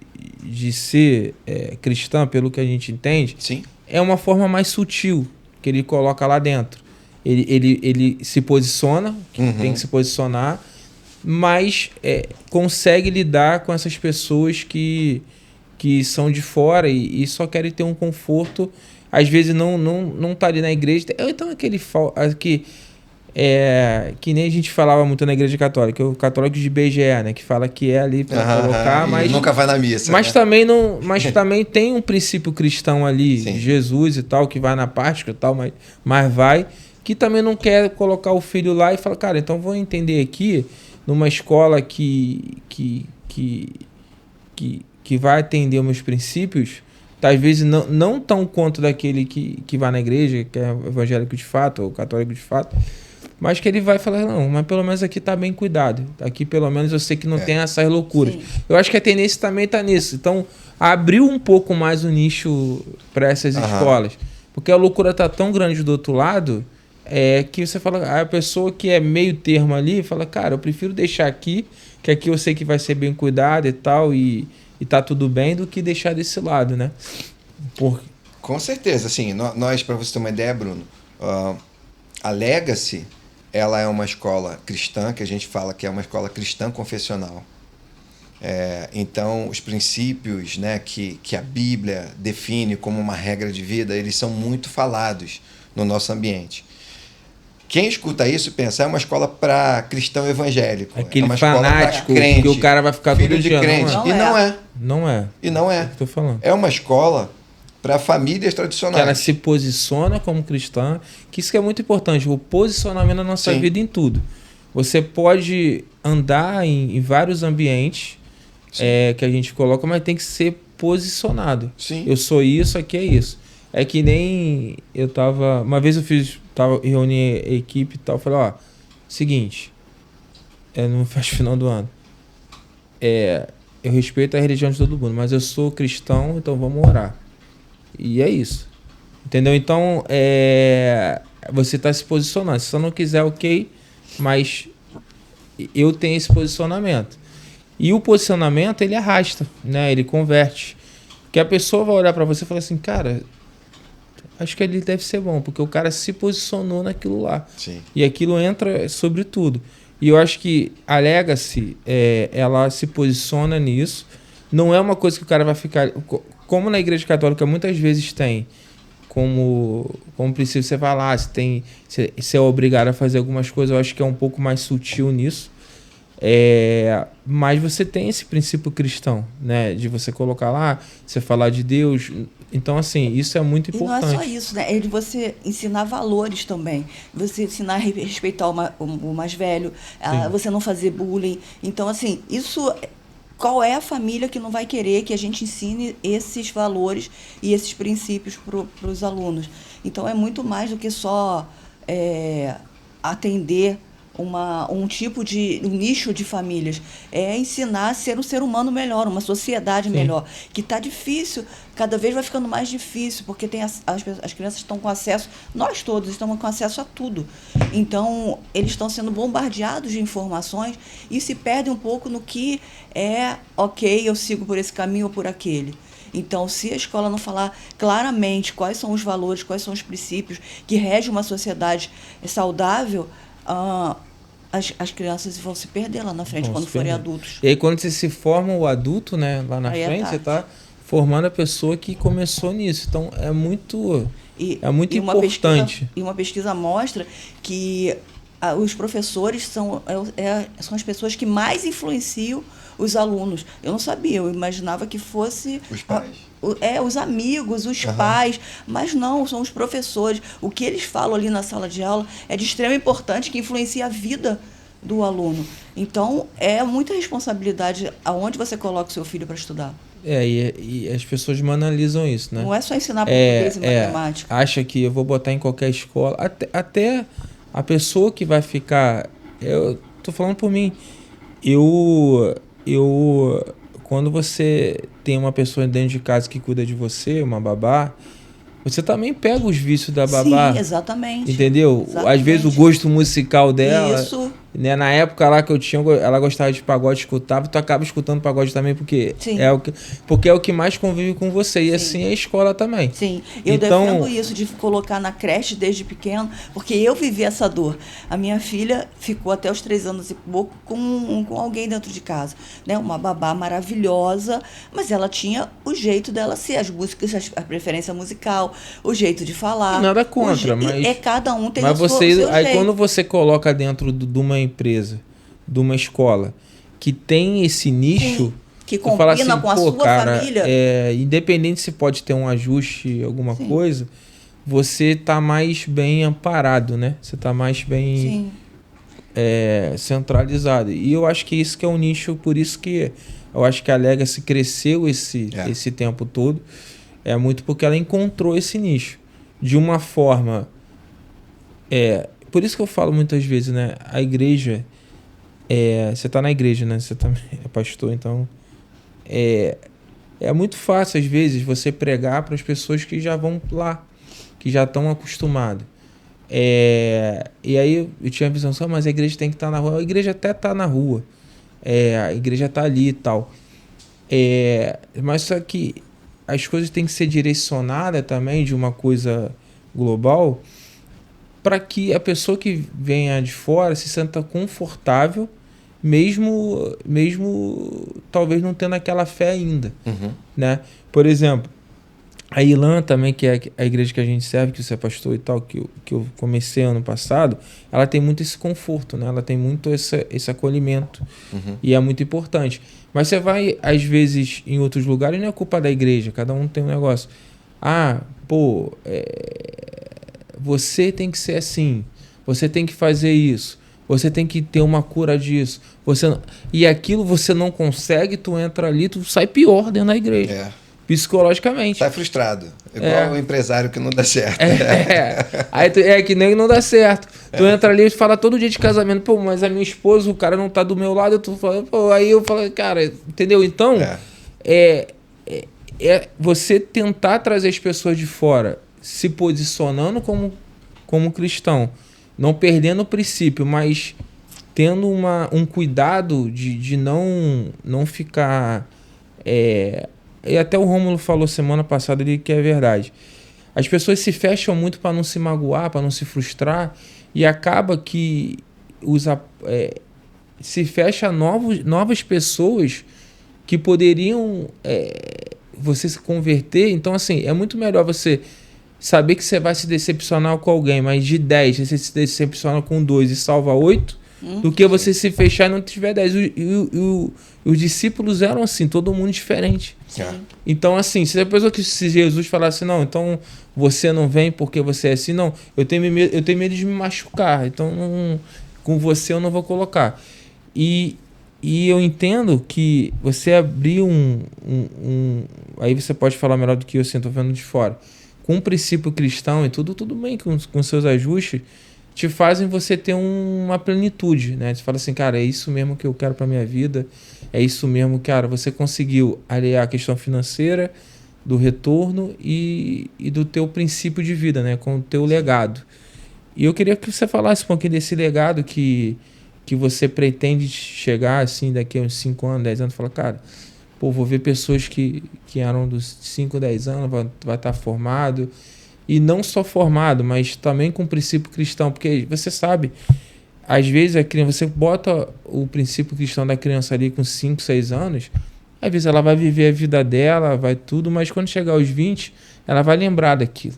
ser cristã, pelo que a gente entende, sim, é uma forma mais sutil que ele coloca lá dentro. Ele se posiciona, tem que se posicionar, mas consegue lidar com essas pessoas que são de fora e só querem ter um conforto. Às vezes não tá ali na igreja. Então que nem a gente falava muito na igreja católica, o católico de BGE, né, que fala que é ali para colocar, mas nunca vai na missa. Mas também tem um princípio cristão ali, de Jesus e tal, que vai na Páscoa e tal, mas vai, que também não quer colocar o filho lá e fala, cara, então vou entender aqui numa escola que vai atender os meus princípios, às vezes não tão quanto daquele que vai na igreja, que é evangélico de fato, ou católico de fato, mas que ele vai falar, não, mas pelo menos aqui tá bem cuidado. Aqui pelo menos eu sei que não tem essas loucuras. Sim. Eu acho que a tendência também tá nisso. Então, abriu um pouco mais o nicho para essas escolas. Porque a loucura tá tão grande do outro lado que você fala, a pessoa que é meio termo ali, fala, cara, eu prefiro deixar aqui, que aqui eu sei que vai ser bem cuidado e tal, e tá tudo bem, do que deixar desse lado, né? Com certeza, assim, nós, para você ter uma ideia, Bruno, a Legacy, ela é uma escola cristã, que a gente fala que é uma escola cristã confessional. Então, os princípios, né, que a Bíblia define como uma regra de vida, eles são muito falados no nosso ambiente. Quem escuta isso pensa, é uma escola para cristão evangélico. Aquele é uma escola fanático crente, que o cara vai ficar filho todo de dia. crente. Não E não é. Não é. E não É é. o que eu tô falando. É uma escola para famílias Que tradicionais. ela se posiciona como cristã, que isso que é muito importante, o posicionamento na nossa Sim. vida em tudo. Você pode andar em vários ambientes que a gente coloca, mas tem que ser posicionado. Sim. Eu sou isso, aqui é isso. É que nem eu tava... Uma vez eu reuni a equipe e tal, falei, ó, seguinte, no final do ano, eu respeito a religião de todo mundo, mas eu sou cristão, então vamos orar. E é isso. Entendeu? Então, você está se posicionando. Se você não quiser, ok, mas eu tenho esse posicionamento. E o posicionamento, ele arrasta, né? Ele converte. Que a pessoa vai olhar para você e falar assim, cara, acho que ele deve ser bom, porque o cara se posicionou naquilo lá. Sim. E aquilo entra sobre tudo. E eu acho que a Legacy, ela se posiciona nisso. Não é uma coisa que o cara vai ficar... Como na Igreja Católica muitas vezes tem, como princípio você vai lá, você é obrigado a fazer algumas coisas, eu acho que é um pouco mais sutil nisso. Mas você tem esse princípio cristão, né? De você colocar lá, você falar de Deus. Então, assim, isso é muito importante. E não é só isso, né? É de você ensinar valores também. Você ensinar a respeitar o mais velho, você não fazer bullying. Então, assim, isso... Qual é a família que não vai querer que a gente ensine esses valores e esses princípios para os alunos? Então, é muito mais do que só atender um nicho de famílias. É ensinar a ser um ser humano melhor, uma sociedade melhor. Que está difícil, cada vez vai ficando mais difícil, porque tem as crianças estão com acesso, nós todos estamos com acesso a tudo. Então, eles estão sendo bombardeados de informações e se perdem um pouco no que ok, eu sigo por esse caminho ou por aquele. Então, se a escola não falar claramente quais são os valores, quais são os princípios que regem uma sociedade saudável, as crianças vão se perder lá na frente, quando forem adultos. E aí, quando você se forma o adulto, né, lá na frente, você está formando a pessoa que começou nisso. Então, é muito importante. Uma pesquisa mostra que os professores são as pessoas que mais influenciam os alunos. Eu não sabia, eu imaginava que fosse... Os pais. Os amigos, os pais, mas não, são os professores. O que eles falam ali na sala de aula é de extrema importância, que influencia a vida do aluno. Então, é muita responsabilidade aonde você coloca o seu filho para estudar. E as pessoas banalizam isso, né? Não é só ensinar português e matemática. Acha que eu vou botar em qualquer escola. Até a pessoa que vai ficar... Eu tô falando por mim. Quando você tem uma pessoa dentro de casa que cuida de você, uma babá, você também pega os vícios da babá. Sim, exatamente. Entendeu? Exatamente. Às vezes o gosto musical dela... Isso. Né? Na época lá que eu tinha, ela gostava de pagode, escutava, tu acaba escutando pagode também, porque é o que mais convive com você. E assim é a escola também. Sim, eu defendo isso, de colocar na creche desde pequeno, porque eu vivi essa dor. A minha filha ficou até os 3 anos e pouco com alguém dentro de casa, né? Uma babá maravilhosa, mas ela tinha o jeito dela ser, as músicas, a preferência musical, o jeito de falar. Nada contra, mas... cada um tem mas o seu jeito. Aí quando você coloca dentro de uma empresa, de uma escola, que tem esse nicho... Sim, que combina assim, com a sua família. Independente se pode ter um ajuste, alguma coisa, você tá mais bem amparado, né? Você tá mais bem centralizado. E eu acho que isso que é um nicho, por isso que eu acho que a Legacy cresceu esse tempo todo. É muito porque ela encontrou esse nicho. De uma forma... por isso que eu falo muitas vezes, né? A igreja... você tá na igreja, né? Você também é pastor, então... É muito fácil, às vezes, você pregar para as pessoas que já vão lá, que já estão acostumadas. E aí eu tinha a visão só, mas a igreja tem que estar na rua. A igreja até está na rua. A igreja está ali e tal. Mas só que as coisas têm que ser direcionadas também de uma coisa global para que a pessoa que venha de fora se sinta confortável, mesmo talvez não tendo aquela fé ainda. Né? Por exemplo, a Ilan também, que é a igreja que a gente serve, que você é pastor e tal, que eu comecei ano passado, ela tem muito esse conforto, né? Ela tem muito esse acolhimento. E é muito importante. Mas você vai, às vezes, em outros lugares, não é culpa da igreja, cada um tem um negócio. Você tem que ser assim, você tem que fazer isso, você tem que ter uma cura disso. E aquilo você não consegue, tu entra ali, tu sai pior dentro da igreja. Psicologicamente. Sai frustrado. Igual o empresário que não dá certo. Aí que nem não dá certo. Tu entra ali e fala todo dia de casamento, pô, mas a minha esposa, o cara não tá do meu lado, eu tô falando, pô, aí eu falo, cara, entendeu? Então, você tentar trazer as pessoas de fora, se posicionando como cristão, não perdendo o princípio, mas tendo um cuidado de não ficar... E até o Rômulo falou semana passada ali que é verdade. As pessoas se fecham muito para não se magoar, para não se frustrar, e acaba que se fecha novas pessoas que poderiam você se converter. Então, assim, é muito melhor você saber que você vai se decepcionar com alguém, mas de 10 você se decepciona com 2 e salva 8, do que você se fechar e não tiver 10. Os discípulos eram assim, todo mundo diferente. Então, assim, se Jesus falasse, não, então você não vem porque você é assim, não, eu tenho medo de me machucar, então com você eu não vou colocar. E eu entendo que você abrir aí você pode falar melhor do que eu, assim, estou vendo de fora, com um princípio cristão e tudo bem com seus ajustes, te fazem você ter uma plenitude, né? Você fala assim, cara, é isso mesmo que eu quero para minha vida, é isso mesmo, cara, você conseguiu aliar a questão financeira, do retorno e do teu princípio de vida, né? Com o teu legado. E eu queria que você falasse um pouquinho desse legado que você pretende chegar, assim, daqui a uns 5 anos, 10 anos, falar, cara, pô, vou ver pessoas que eram dos 5, 10 anos, vai estar formado. E não só formado, mas também com princípio cristão. Porque você sabe, às vezes você bota o princípio cristão da criança ali com 5, 6 anos, às vezes ela vai viver a vida dela, vai tudo, mas quando chegar aos 20, ela vai lembrar daquilo,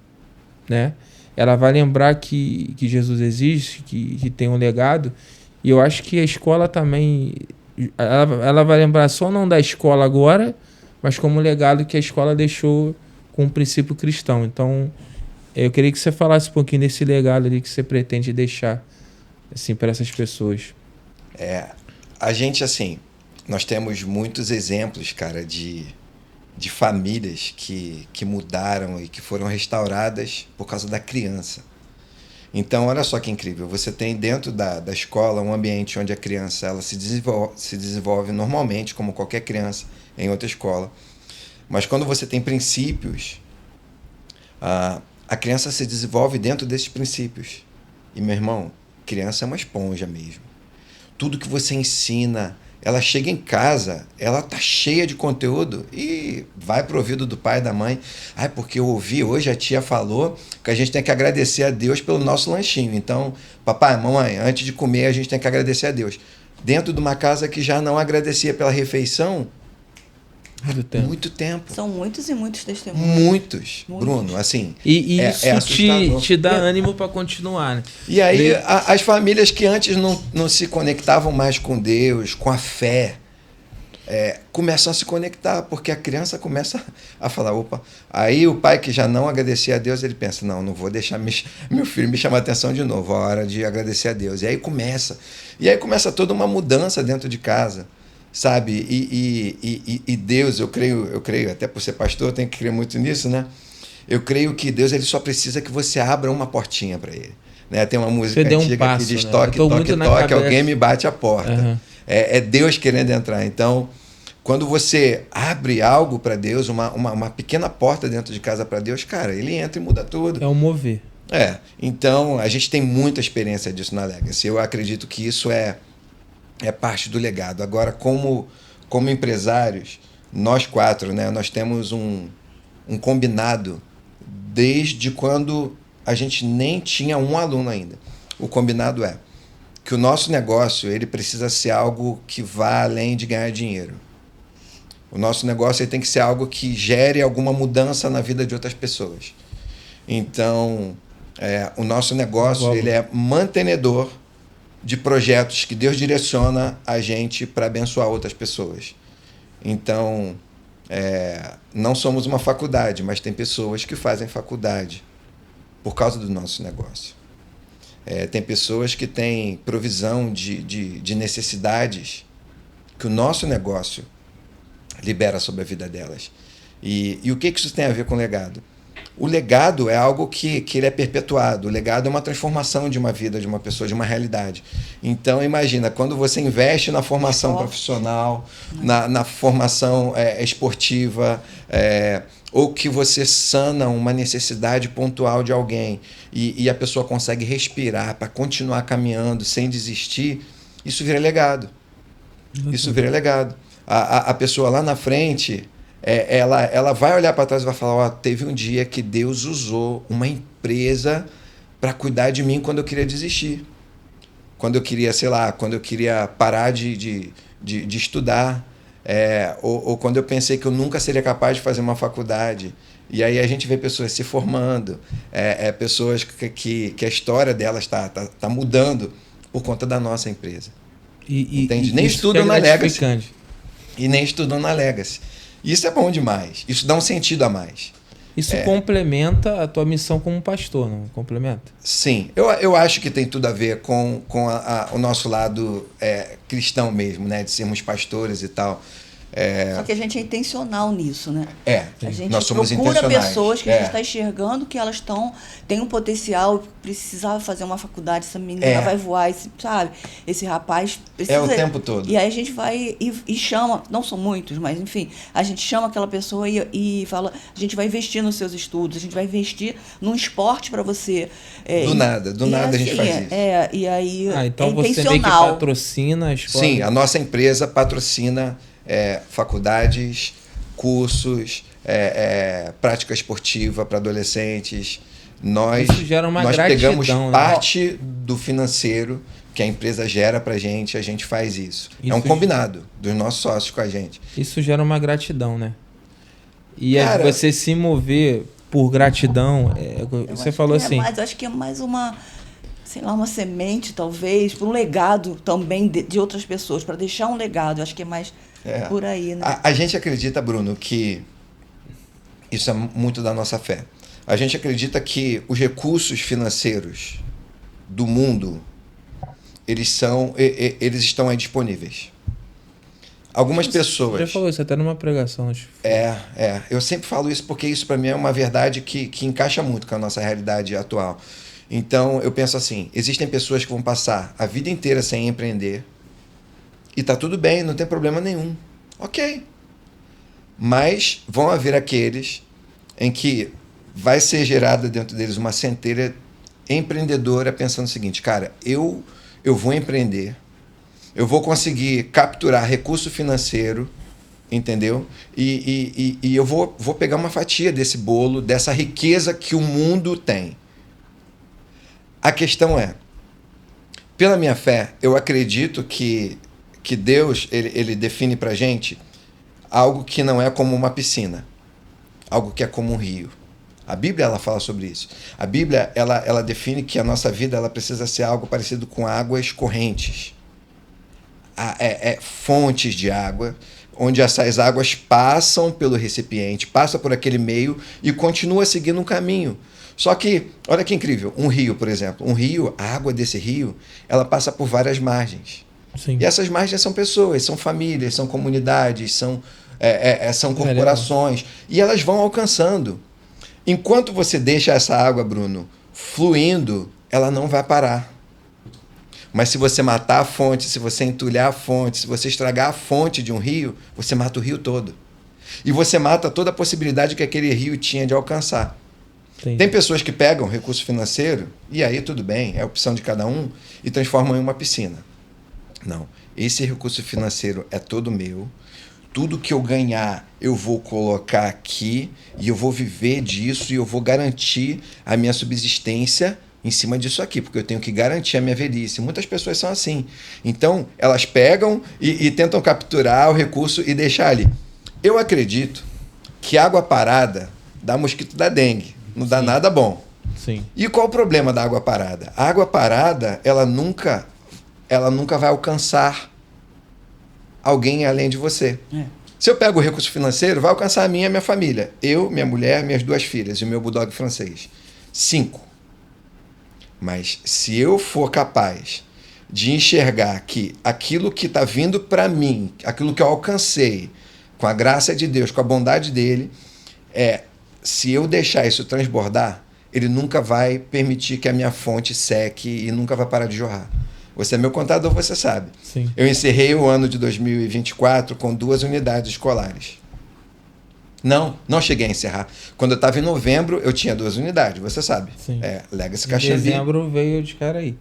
né? Ela vai lembrar que Jesus existe, que tem um legado. E eu acho que a escola também... Ela vai lembrar só não da escola agora, mas como legado que a escola deixou com o princípio cristão. Então... eu queria que você falasse um pouquinho desse legado ali que você pretende deixar, assim, para essas pessoas. A gente, assim, nós temos muitos exemplos, cara, de famílias que mudaram e que foram restauradas por causa da criança. Então, olha só que incrível. Você tem dentro da escola um ambiente onde a criança ela se desenvolve normalmente, como qualquer criança em outra escola. Mas quando você tem princípios... a criança se desenvolve dentro desses princípios. E, meu irmão, criança é uma esponja mesmo. Tudo que você ensina, ela chega em casa, ela tá cheia de conteúdo e vai pro ouvido do pai e da mãe. Porque eu ouvi hoje, a tia falou que a gente tem que agradecer a Deus pelo nosso lanchinho. Então, papai, mamãe, antes de comer, a gente tem que agradecer a Deus. Dentro de uma casa que já não agradecia pela refeição, muito tempo. São muitos e muitos testemunhos. Muitos. Bruno, assim... E isso te dá ânimo para continuar, né? E aí, as famílias que antes não se conectavam mais com Deus, com a fé, começam a se conectar, porque a criança começa a falar, opa... Aí o pai que já não agradecia a Deus, ele pensa, não vou deixar meu filho me chamar a atenção de novo, a hora de agradecer a Deus. E aí começa toda uma mudança dentro de casa. Sabe, e Deus, eu creio, até por ser pastor, eu tenho que crer muito nisso, né? Eu creio que Deus ele só precisa que você abra uma portinha para ele, né? Tem uma música antiga que diz, toque, toque, toque, alguém me bate a porta. Uhum. É Deus querendo entrar. Então, quando você abre algo para Deus, uma pequena porta dentro de casa para Deus, cara, ele entra e muda tudo. É um mover. Então a gente tem muita experiência disso na Legacy. Eu acredito que isso é parte do legado. Agora, como empresários, nós 4, né, nós temos um combinado desde quando a gente nem tinha um aluno ainda. O combinado é que o nosso negócio ele precisa ser algo que vá além de ganhar dinheiro. O nosso negócio ele tem que ser algo que gere alguma mudança na vida de outras pessoas. Então, o nosso negócio ele é mantenedor de projetos que Deus direciona a gente para abençoar outras pessoas. Então, não somos uma faculdade, mas tem pessoas que fazem faculdade por causa do nosso negócio. Tem pessoas que têm provisão de necessidades que o nosso negócio libera sobre a vida delas. E o que isso tem a ver com o legado? O legado é algo que ele é perpetuado. O legado é uma transformação de uma vida, de uma pessoa, de uma realidade. Então, imagina, quando você investe na formação profissional, na formação esportiva, ou que você sana uma necessidade pontual de alguém e a pessoa consegue respirar para continuar caminhando sem desistir, isso vira legado. Isso vira legado. A pessoa lá na frente... ela vai olhar para trás e vai falar, teve um dia que Deus usou uma empresa para cuidar de mim quando eu queria desistir. Quando eu queria, quando eu queria parar de estudar. Ou quando eu pensei que eu nunca seria capaz de fazer uma faculdade. E aí a gente vê pessoas se formando, pessoas que a história delas tá mudando por conta da nossa empresa. Entende? Nem estudam na Legacy. E nem estudam na Legacy. Isso é bom demais. Isso dá um sentido a mais. Isso complementa a tua missão como pastor, não complementa? Sim. Eu acho que tem tudo a ver com o nosso lado cristão mesmo, né? De sermos pastores e tal. Só que a gente é intencional nisso, né? A gente nós somos procura intencionais. Pessoas que a gente está enxergando que elas têm um potencial, precisava fazer uma faculdade, essa menina vai voar, sabe? Esse rapaz precisa... o tempo todo. E aí a gente vai e chama, não são muitos, mas enfim, a gente chama aquela pessoa e fala, a gente vai investir nos seus estudos, a gente vai investir num esporte para você. Do nada a gente faz isso. E aí então você meio que patrocina a escola? Sim, a nossa empresa patrocina faculdades, cursos, prática esportiva para adolescentes. Isso gera uma gratidão, pegamos parte do financeiro que a empresa gera para a gente faz isso. É um combinado dos nossos sócios com a gente. Isso gera uma gratidão, né? E você se mover por gratidão, você falou assim... acho que é mais uma semente, talvez, para um legado também de outras pessoas, para deixar um legado. Eu acho que é mais por aí, né? A gente acredita, Bruno, que isso é muito da nossa fé. A gente acredita que os recursos financeiros do mundo, eles estão aí disponíveis. Algumas pessoas... Você já falou isso até numa pregação. Eu sempre falo isso porque isso para mim é uma verdade que encaixa muito com a nossa realidade atual. Então, eu penso assim, existem pessoas que vão passar a vida inteira sem empreender e tá tudo bem, não tem problema nenhum. Ok. Mas vão haver aqueles em que vai ser gerada dentro deles uma centelha empreendedora pensando o seguinte, cara, eu vou empreender, eu vou conseguir capturar recurso financeiro, entendeu? E eu vou pegar uma fatia desse bolo, dessa riqueza que o mundo tem. A questão é, pela minha fé, eu acredito que Deus ele define para a gente algo que não é como uma piscina, algo que é como um rio. A Bíblia ela fala sobre isso. A Bíblia ela define que a nossa vida ela precisa ser algo parecido com águas correntes. Fontes de água, onde essas águas passam pelo recipiente, passam por aquele meio e continua seguindo um caminho. Só que, olha que incrível, um rio, por exemplo. Um rio, a água desse rio, ela passa por várias margens. Sim. E essas margens são pessoas, são famílias, são comunidades, são corporações. E elas vão alcançando. Enquanto você deixa essa água, Bruno, fluindo, ela não vai parar. Mas se você matar a fonte, se você entulhar a fonte, se você estragar a fonte de um rio, você mata o rio todo. E você mata toda a possibilidade que aquele rio tinha de alcançar. Entendi. Tem pessoas que pegam recurso financeiro, e aí tudo bem, é a opção de cada um, e transformam em uma piscina. Não. Esse recurso financeiro é todo meu. Tudo que eu ganhar, eu vou colocar aqui, e eu vou viver disso, e eu vou garantir a minha subsistência em cima disso aqui, porque eu tenho que garantir a minha velhice. Muitas pessoas são assim. Então, elas pegam e tentam capturar o recurso e deixar ali. Eu acredito que água parada dá mosquito da dengue. Não dá nada bom. Sim. E qual o problema da água parada? A água parada, ela nunca vai alcançar alguém além de você. Se eu pego o recurso financeiro, vai alcançar a minha e a minha família. Eu, minha mulher, minhas 2 filhas e o meu bulldog francês. 5. Mas se eu for capaz de enxergar que aquilo que está vindo para mim, aquilo que eu alcancei, com a graça de Deus, com a bondade dele, se eu deixar isso transbordar, ele nunca vai permitir que a minha fonte seque e nunca vai parar de jorrar. Você é meu contador, você sabe. Sim. Eu encerrei o ano de 2024 com 2 unidades escolares. Não cheguei a encerrar. Quando eu estava em novembro, eu tinha 2 unidades, você sabe. Sim. Legacy Em Caxambi. dezembro veio de cara aí.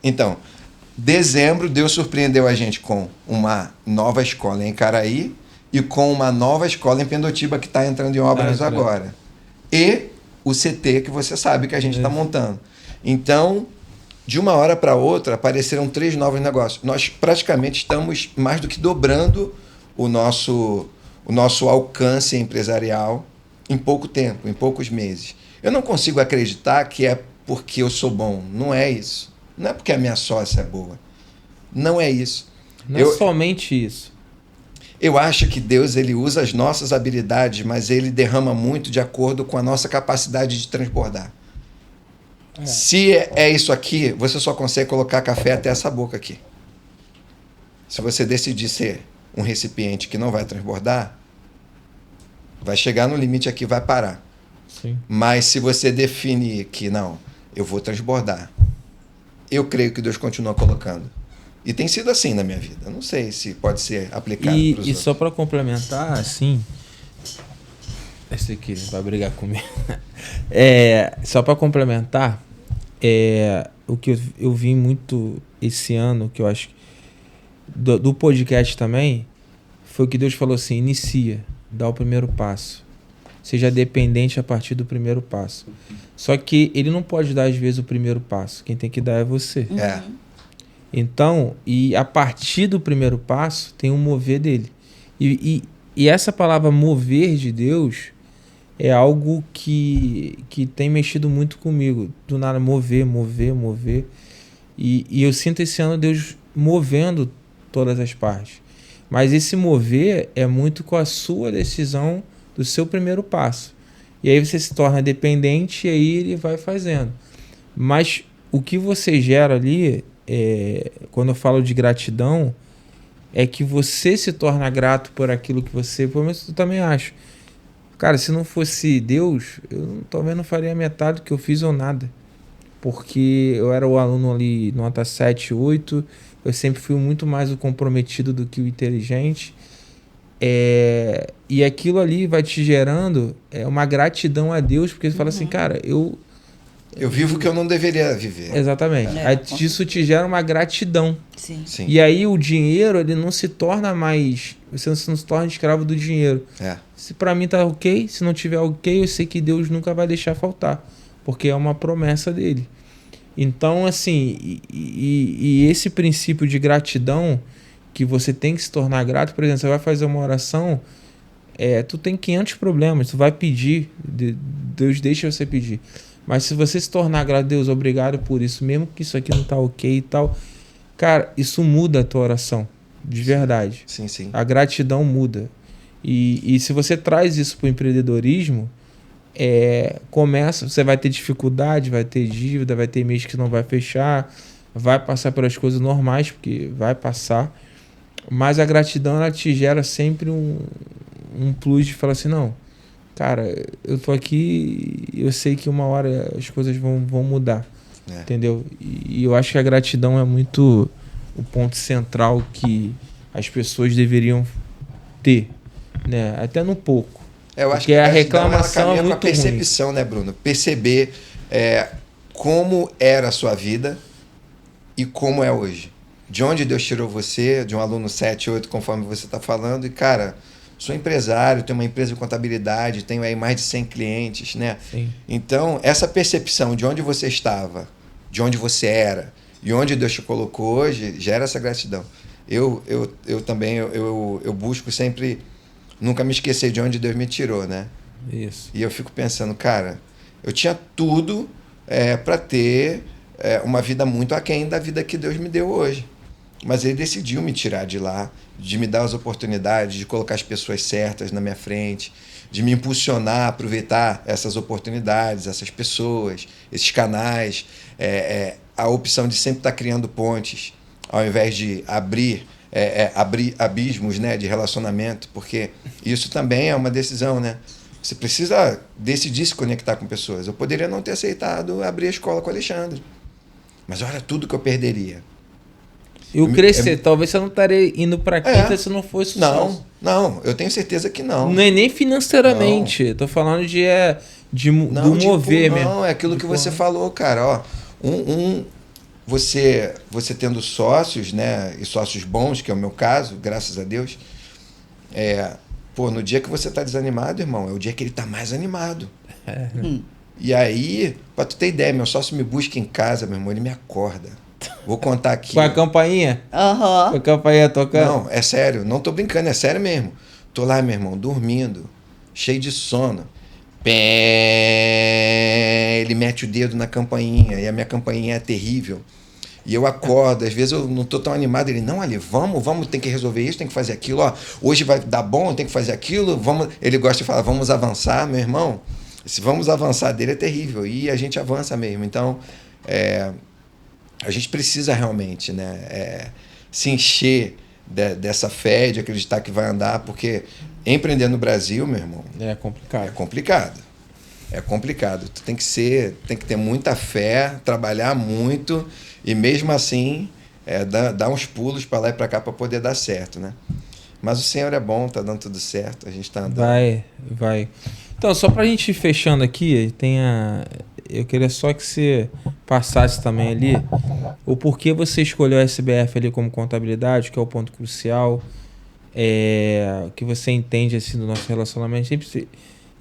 Então, dezembro, Deus surpreendeu a gente com uma nova escola em Caraí e com uma nova escola em Pendotiba que está entrando em obras agora. E o CT que você sabe que a gente está montando. Então, de uma hora para outra, apareceram 3 novos negócios. Nós praticamente estamos mais do que dobrando o nosso alcance empresarial em pouco tempo, em poucos meses. Eu não consigo acreditar que é porque eu sou bom. Não é isso. Não é porque a minha sócia é boa. Não é isso. Não é somente isso. Eu acho que Deus ele usa as nossas habilidades, mas ele derrama muito de acordo com a nossa capacidade de transbordar. Se é isso aqui, você só consegue colocar café até essa boca aqui. Se você decidir ser um recipiente que não vai transbordar, vai chegar no limite aqui, vai parar. Sim. Mas se você definir que não, eu vou transbordar, eu creio que Deus continua colocando. E tem sido assim na minha vida. Eu não sei se pode ser aplicado para os outros. E só para complementar, assim... Esse aqui vai brigar comigo. Só para complementar, o que eu vi muito esse ano, que eu acho do podcast também, foi que Deus falou assim: inicia, dá o primeiro passo. Seja dependente a partir do primeiro passo. Só que ele não pode dar, às vezes, o primeiro passo. Quem tem que dar é você. Então, e a partir do primeiro passo, tem um mover dele. E essa palavra mover de Deus é algo que tem mexido muito comigo. Do nada, mover. E eu sinto esse ano Deus movendo todas as partes. Mas esse mover é muito com a sua decisão do seu primeiro passo. E aí você se torna dependente e aí ele vai fazendo. Mas o que você gera ali, quando eu falo de gratidão, é que você se torna grato por aquilo que você... Pelo menos eu também acho. Cara, se não fosse Deus, eu talvez não faria metade do que eu fiz ou nada. Porque eu era o aluno ali, nota 7, 8. Eu sempre fui muito mais o comprometido do que o inteligente. E aquilo ali vai te gerando uma gratidão a Deus, porque você fala assim, cara, eu vivo o que eu não deveria viver. Exatamente. Aí isso te gera uma gratidão. Sim. E aí o dinheiro, ele não se torna mais... Você não se torna escravo do dinheiro. Se pra mim tá ok, se não tiver ok, eu sei que Deus nunca vai deixar faltar. Porque é uma promessa dele. Então, assim, e esse princípio de gratidão, que você tem que se tornar grato, por exemplo, você vai fazer uma oração, tu tem 500 problemas, tu vai pedir, Deus deixa você pedir. Mas se você se tornar grato, Deus, obrigado por isso, mesmo que isso aqui não tá ok e tal, cara, isso muda a tua oração, de verdade. Sim. A gratidão muda. E se você traz isso pro empreendedorismo, você vai ter dificuldade, vai ter dívida, vai ter mês que não vai fechar, vai passar pelas coisas normais, porque vai passar. Mas a gratidão, ela te gera sempre um plus de falar assim, não, cara, eu tô aqui, eu sei que uma hora as coisas vão mudar, entendeu? E eu acho que a gratidão é muito o ponto central que as pessoas deveriam ter, né? Até no pouco. Eu acho Porque que a gratidão, ela reclamação é caminha com a muito ruim. percepção, né, Bruno? Perceber como era a sua vida e como é hoje. De onde Deus tirou você, de um aluno 7, 8, conforme você está falando, e, cara, sou empresário, tenho uma empresa de contabilidade, tenho aí mais de 100 clientes, né? Sim. Então, essa percepção de onde você estava, de onde você era e onde Deus te colocou hoje, gera essa gratidão. Eu também, eu busco sempre nunca me esquecer de onde Deus me tirou, né? Isso. E eu fico pensando, cara, eu tinha tudo para ter uma vida muito aquém da vida que Deus me deu hoje. Mas ele decidiu me tirar de lá, de me dar as oportunidades, de colocar as pessoas certas na minha frente, de me impulsionar a aproveitar essas oportunidades, essas pessoas, esses canais, a opção de sempre estar criando pontes, ao invés de abrir abismos, né, de relacionamento, porque isso também é uma decisão, né? Você precisa decidir se conectar com pessoas. Eu poderia não ter aceitado abrir a escola com o Alexandre, mas olha tudo que eu perderia. E o crescer, talvez você não estaria indo pra quinta se não fosse só. Não, eu tenho certeza que não. Não é nem financeiramente. Tô falando do mover mesmo. Não, é aquilo que você falou, cara. Ó, você tendo sócios, né? E sócios bons, que é o meu caso, graças a Deus. No dia que você tá desanimado, irmão, é o dia que ele tá mais animado. E aí, pra tu ter ideia, meu sócio me busca em casa, meu irmão, ele me acorda. Vou contar aqui. Com a campainha? Aham. Com a campainha tocando? Não, é sério, não tô brincando, é sério mesmo. Tô lá, meu irmão, dormindo, cheio de sono. Ele mete o dedo na campainha, e a minha campainha é terrível. E eu acordo, às vezes eu não tô tão animado. Ele, não, Ali, vamos, tem que resolver isso, tem que fazer aquilo. Ó, hoje vai dar bom, tem que fazer aquilo. Vamos. Ele gosta de falar, vamos avançar, meu irmão. Esse vamos avançar dele é terrível. E a gente avança mesmo. Então, a gente precisa realmente, né, se encher dessa fé, de acreditar que vai andar, porque empreender no Brasil, meu irmão, é complicado. É complicado. Tu tem que ter muita fé, trabalhar muito e mesmo assim dar uns pulos para lá e para cá para poder dar certo, né? Mas o Senhor é bom, tá dando tudo certo, a gente tá andando. Vai. Então, só pra gente ir fechando aqui, eu queria só que você passasse também ali o porquê você escolheu a SBF ali como contabilidade, que é o ponto crucial, que você entende assim do nosso relacionamento.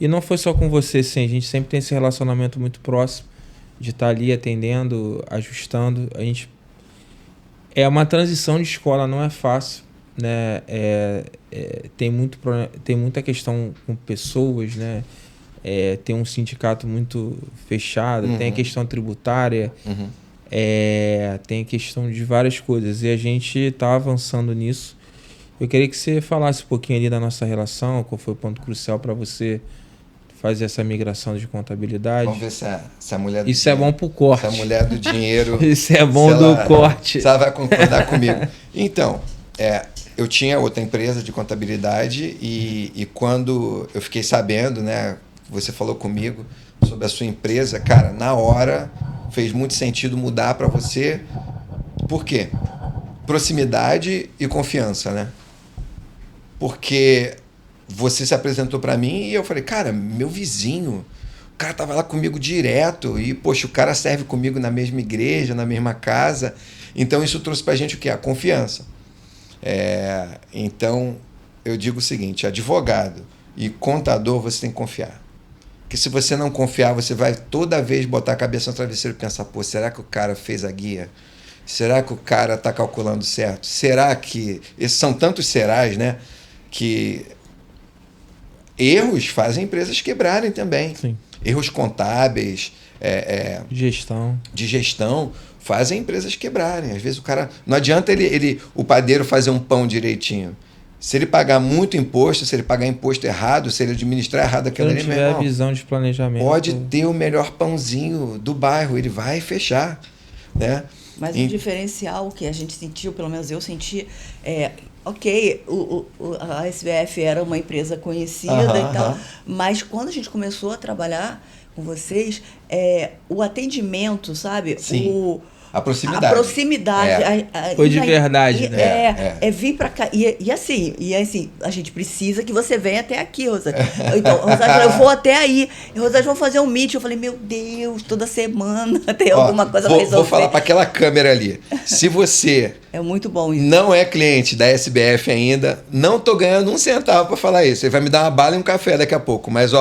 E não foi só com você, sim, a gente sempre tem esse relacionamento muito próximo, de estar ali atendendo, ajustando. É uma transição de escola, não é fácil, né? Tem muita questão com pessoas, né? Tem um sindicato muito fechado, tem a questão tributária, tem a questão de várias coisas, e a gente está avançando nisso. Eu queria que você falasse um pouquinho ali da nossa relação, qual foi o ponto crucial para você fazer essa migração de contabilidade. Vamos ver se a mulher do Isso dinheiro, é bom pro corte. Se a mulher do dinheiro... Isso é bom do corte. Se ela vai concordar comigo. Então, eu tinha outra empresa de contabilidade e quando eu fiquei sabendo, né, você falou comigo sobre a sua empresa, cara, na hora fez muito sentido mudar para você. Por quê? Proximidade e confiança, né? Porque você se apresentou para mim e eu falei, cara, meu vizinho, o cara tava lá comigo direto e, poxa, o cara serve comigo na mesma igreja, na mesma casa. Então, isso trouxe pra gente o quê? A confiança. Então, eu digo o seguinte, advogado e contador, você tem que confiar. Porque se você não confiar, você vai toda vez botar a cabeça no travesseiro e pensar, pô, será que o cara fez a guia? Será que o cara está calculando certo? Será que... Esses são tantos serás, né? Que erros fazem empresas quebrarem também. Sim. Erros contábeis, de gestão fazem empresas quebrarem. Às vezes o cara... Não adianta o padeiro fazer um pão direitinho. Se ele pagar muito imposto, se ele pagar imposto errado, se ele administrar errado aquilo ali, meu irmão, se não tiver visão de planejamento... Pode ter o melhor pãozinho do bairro, ele vai fechar, né? Mas o diferencial que a gente sentiu, pelo menos eu senti, ok, a SBF era uma empresa conhecida e tal, mas quando a gente começou a trabalhar com vocês, o atendimento, sabe? Sim. A proximidade. A proximidade. Foi de verdade, né? É vir pra cá. E assim, a gente precisa que você venha até aqui, Rosângela. Então, Rosângela, eu vou até aí. Rosângela, vamos fazer um meet. Eu falei, meu Deus, toda semana tem alguma coisa pra resolver. Vou falar para aquela câmera ali. Se você é muito bom isso. Não é cliente da SBF ainda, não tô ganhando um centavo para falar isso. Ele vai me dar uma bala e um café daqui a pouco. Mas,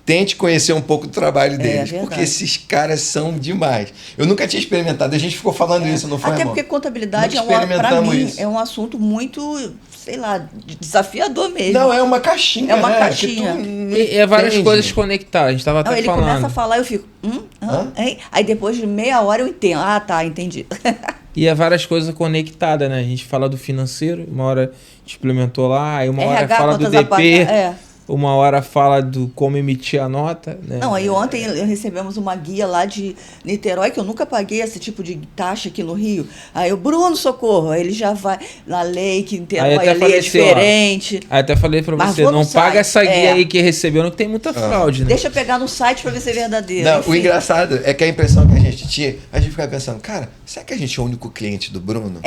tente conhecer um pouco do trabalho deles, porque esses caras são demais. Eu nunca tinha experimentado, a gente ficou falando isso, não foi, Até irmão? porque contabilidade, para mim, é um assunto muito, sei lá, desafiador mesmo. Não, é uma caixinha, É uma caixinha. É várias coisas conectadas, a gente estava até falando. Ele começa a falar, eu fico, Aí depois de meia hora eu entendo. Ah, tá, entendi. E é várias coisas conectadas, né? A gente fala do financeiro, uma hora a gente implementou lá, aí uma hora fala do DP, uma hora fala do como emitir a nota, né? Não, aí ontem recebemos uma guia lá de Niterói, que eu nunca paguei esse tipo de taxa aqui no Rio. Aí o Bruno, socorro, aí ele já vai na lei, que Niterói a lei é diferente. Aí até falei pra você, não paga essa guia aí que recebeu, não, que tem muita fraude, né? Deixa eu pegar no site pra ver se é verdadeiro. Não, o engraçado é que a impressão que a gente tinha, a gente ficava pensando, cara, será que a gente é o único cliente do Bruno?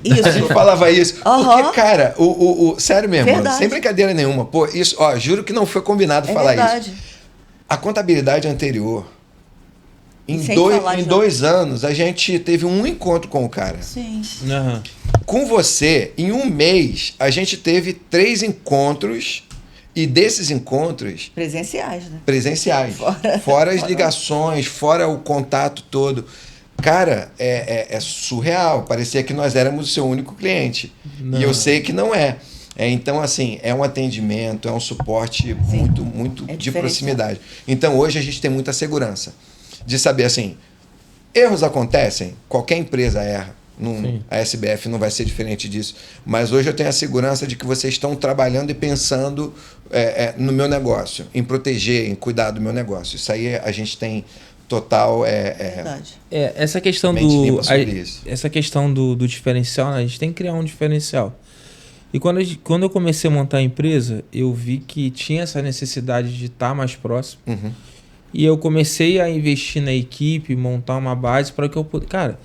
Isso. A gente falava isso. Porque, cara, sério mesmo, verdade. Sem brincadeira nenhuma. Pô, isso, juro que não foi combinado falar isso. A contabilidade anterior, em 2 anos, a gente teve um encontro com o cara. Sim. Uhum. Com você, em 1 mês, a gente teve 3 encontros. E desses encontros... Presenciais, né? Presenciais. Fora as ligações, fora o contato todo. Cara, é surreal. Parecia que nós éramos o seu único cliente. Não. E eu sei que não é. Então, assim, é um atendimento, é um suporte muito de proximidade. Então, hoje a gente tem muita segurança de saber, assim, erros acontecem, qualquer empresa erra. A SBF não vai ser diferente disso. Mas hoje eu tenho a segurança de que vocês estão trabalhando e pensando no meu negócio, em proteger, em cuidar do meu negócio. Isso aí a gente tem... total verdade. Essa questão essa questão do diferencial, né? A gente tem que criar um diferencial. E quando eu comecei a montar a empresa, eu vi que tinha essa necessidade de estar mais próximo. Uhum. E eu comecei a investir na equipe, montar uma base para que eu pudesse... Cara,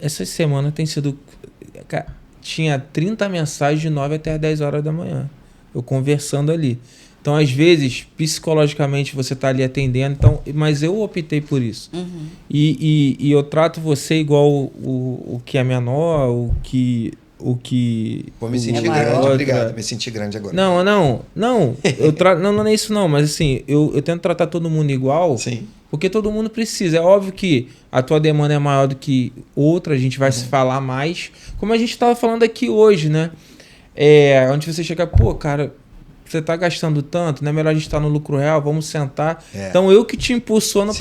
essa semana tem sido... Tinha 30 mensagens de 9 até 10 horas da manhã. Eu conversando ali. Então, às vezes, psicologicamente, você está ali atendendo, mas eu optei por isso. Uhum. E eu trato você igual o que é menor, o que Pô, me senti grande, obrigado. Me senti grande agora. Não. Não é isso não, mas assim, eu tento tratar todo mundo igual. Sim. Porque todo mundo precisa. É óbvio que a tua demanda é maior do que outra, a gente vai se falar mais. Como a gente estava falando aqui hoje, né? Onde você chega, pô, cara... Você está gastando tanto, não é melhor a gente estar no lucro real? Vamos sentar. Então, eu que te impulsiono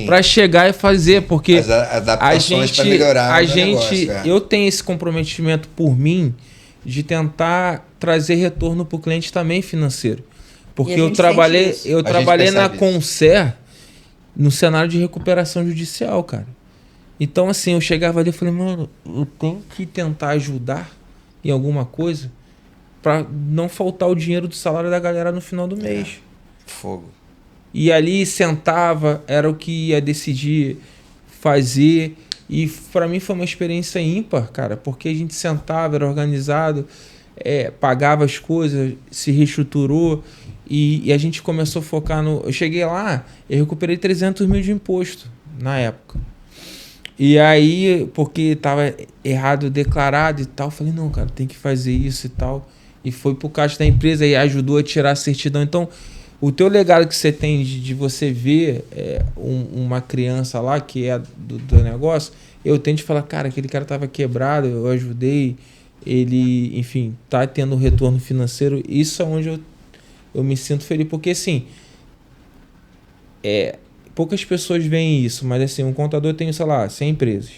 para chegar e fazer, porque as adaptações para melhorar negócio, eu tenho esse comprometimento por mim de tentar trazer retorno para o cliente também financeiro. Porque eu trabalhei na Concer no cenário de recuperação judicial, cara. Então, assim, eu chegava ali e falei, mano, eu tenho que tentar ajudar em alguma coisa para não faltar o dinheiro do salário da galera no final do mês. Fogo. E ali sentava, era o que ia decidir fazer. E para mim foi uma experiência ímpar, cara, porque a gente sentava, era organizado, pagava as coisas, se reestruturou e a gente começou a focar no... Eu cheguei lá, eu recuperei 300 mil de imposto na época. E aí, porque estava errado declarado e tal, eu falei, não, cara, tem que fazer isso e tal. E foi pro caixa da empresa e ajudou a tirar a certidão. Então, o teu legado que você tem de você ver uma criança lá, que é do negócio, eu tento de falar, cara, aquele cara estava quebrado, eu ajudei, ele, enfim, tá tendo um retorno financeiro. Isso é onde eu me sinto feliz, porque assim, poucas pessoas veem isso, mas assim, um contador tem, sei lá, 100 empresas.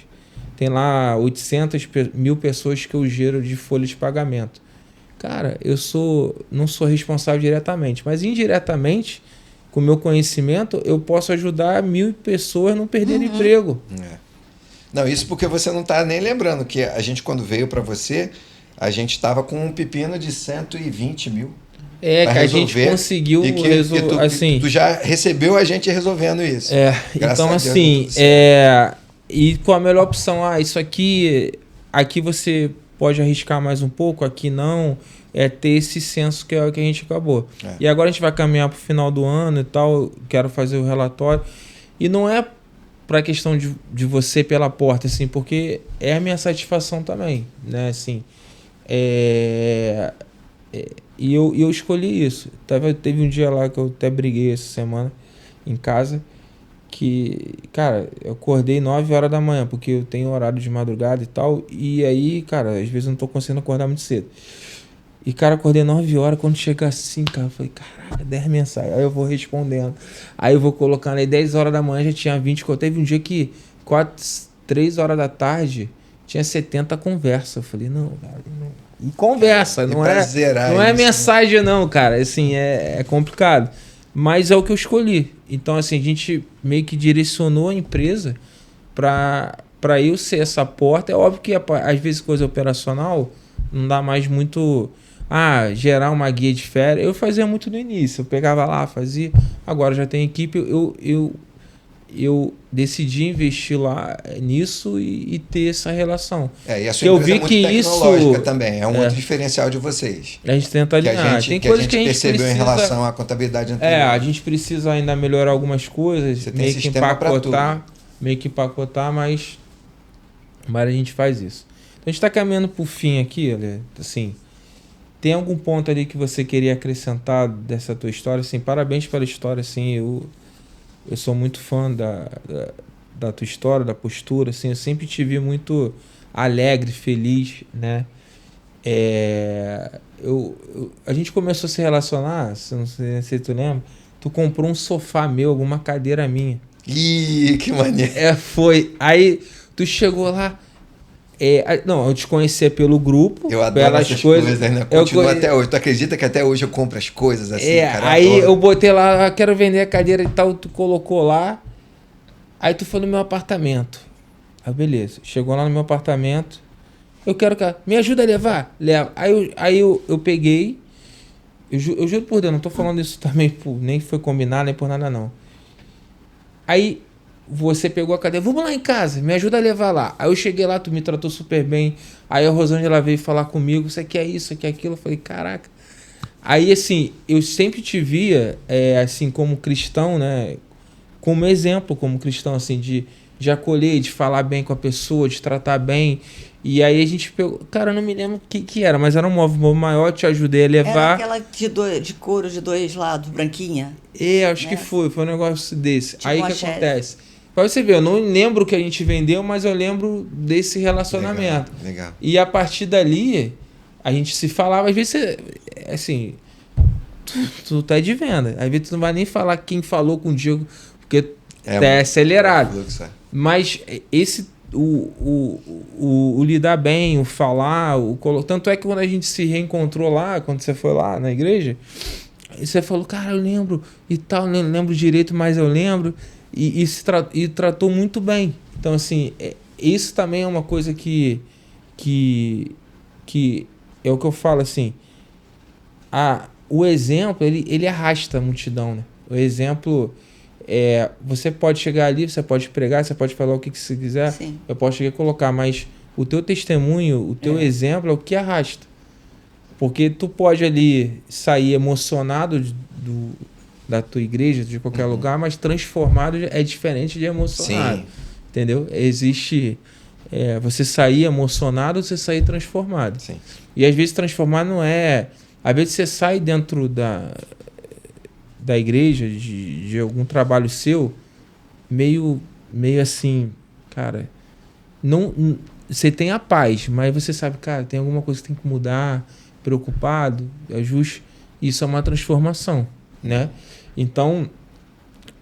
Tem lá 800 mil pessoas que eu gero de folha de pagamento. Cara, não sou responsável diretamente, mas indiretamente, com o meu conhecimento, eu posso ajudar 1.000 pessoas a não perderem emprego. Não, isso porque você não está nem lembrando que a gente, quando veio para você, a gente estava com um pepino de 120 mil. Que a gente conseguiu resolver. Assim, tu já recebeu a gente resolvendo isso. Então, Deus, assim, E com a melhor opção, isso aqui você pode arriscar mais um pouco, aqui não, é ter esse senso que é o que a gente acabou. E agora a gente vai caminhar para o final do ano e tal, quero fazer o relatório. E não é para a questão de você pela porta, assim, porque é a minha satisfação também, né, assim. E eu escolhi isso. Teve um dia lá que eu até briguei essa semana em casa, que, cara, eu acordei 9 horas da manhã, porque eu tenho horário de madrugada e tal, e aí, cara, às vezes eu não tô conseguindo acordar muito cedo. E, cara, acordei 9 horas, quando chega assim, cara, eu falei, caralho, 10 mensagens. Aí eu vou respondendo. Aí eu vou colocando aí 10 horas da manhã, já tinha 20. Teve um dia que 3 horas da tarde tinha 70 conversas. Eu falei, não, cara, não. E conversa, não é mensagem não, cara. Assim, é complicado. Mas é o que eu escolhi. Então, assim, a gente meio que direcionou a empresa para eu ser essa porta. É óbvio que às vezes coisa operacional não dá mais muito... gerar uma guia de férias. Eu fazia muito no início. Eu pegava lá, fazia. Agora já tem equipe. Eu decidi investir lá nisso e ter essa relação. E a sua empresa é muito tecnológica também. É um outro diferencial de vocês. A gente tenta alinhar. Tem coisas que a gente percebeu precisa, em relação à contabilidade anterior. A gente precisa ainda melhorar algumas coisas. Você tem sistema para tudo. Meio que empacotar, mas a gente faz isso. Então a gente está caminhando para o fim aqui, olha, assim... Tem algum ponto ali que você queria acrescentar dessa tua história? Assim, parabéns pela história, assim, eu sou muito fã da tua história, da postura, assim, eu sempre te vi muito alegre, feliz, né? A gente começou a se relacionar, não sei se tu lembra, tu comprou um sofá meu, alguma cadeira minha. Ih, que maneiro. Foi. Aí tu chegou lá... não, eu te conhecia pelo grupo. Eu adoro essas coisas, né? Continuo até hoje. Tu acredita que até hoje eu compro as coisas assim, cara? Aí eu botei lá, quero vender a cadeira e tal, tu colocou lá. Aí tu foi no meu apartamento. Aí beleza, chegou lá no meu apartamento. Eu quero que... Me ajuda a levar? Leva. Aí eu peguei. Eu juro por Deus, não tô falando isso também, nem foi combinado, nem por nada não. Aí... Você pegou a cadeira, vamos lá em casa, me ajuda a levar lá. Aí eu cheguei lá, tu me tratou super bem. Aí a Rosângela veio falar comigo, você quer isso, você quer aquilo? Eu falei, caraca. Aí, assim, eu sempre te via, assim, como cristão, né? Como exemplo, como cristão, assim, de acolher, de falar bem com a pessoa, de tratar bem. E aí a gente pegou... Cara, eu não me lembro o que era, mas era um móvel maior, te ajudei a levar. Era aquela de couro de 2 lados, branquinha. Acho que foi um negócio desse. Tipo aí o que acontece? Pra você ver, eu não lembro o que a gente vendeu, mas eu lembro desse relacionamento. Legal. E a partir dali, a gente se falava, às vezes, assim, tu tá de venda. Às vezes tu não vai nem falar quem falou contigo, porque é acelerado. Mas o lidar bem, o falar, tanto é que quando a gente se reencontrou lá, quando você foi lá na igreja, você falou, cara, eu lembro e tal, não lembro direito, mas eu lembro. E tratou muito bem. Então, assim, isso também é uma coisa que é o que eu falo, assim, o exemplo, ele arrasta a multidão, né? O exemplo, você pode chegar ali, você pode pregar, você pode falar o que você quiser, Sim. Eu posso chegar e colocar, mas o teu testemunho, o teu exemplo é o que arrasta. Porque tu pode ali sair emocionado da tua igreja, de qualquer lugar, mas transformado é diferente de emocionado. Sim. Entendeu? Existe você sair emocionado ou você sair transformado. Sim. E às vezes transformar não é... Às vezes você sai dentro da igreja, de algum trabalho seu, meio assim, cara, não, você tem a paz, mas você sabe, cara, tem alguma coisa que tem que mudar, preocupado, ajuste. Isso é uma transformação, né? Então,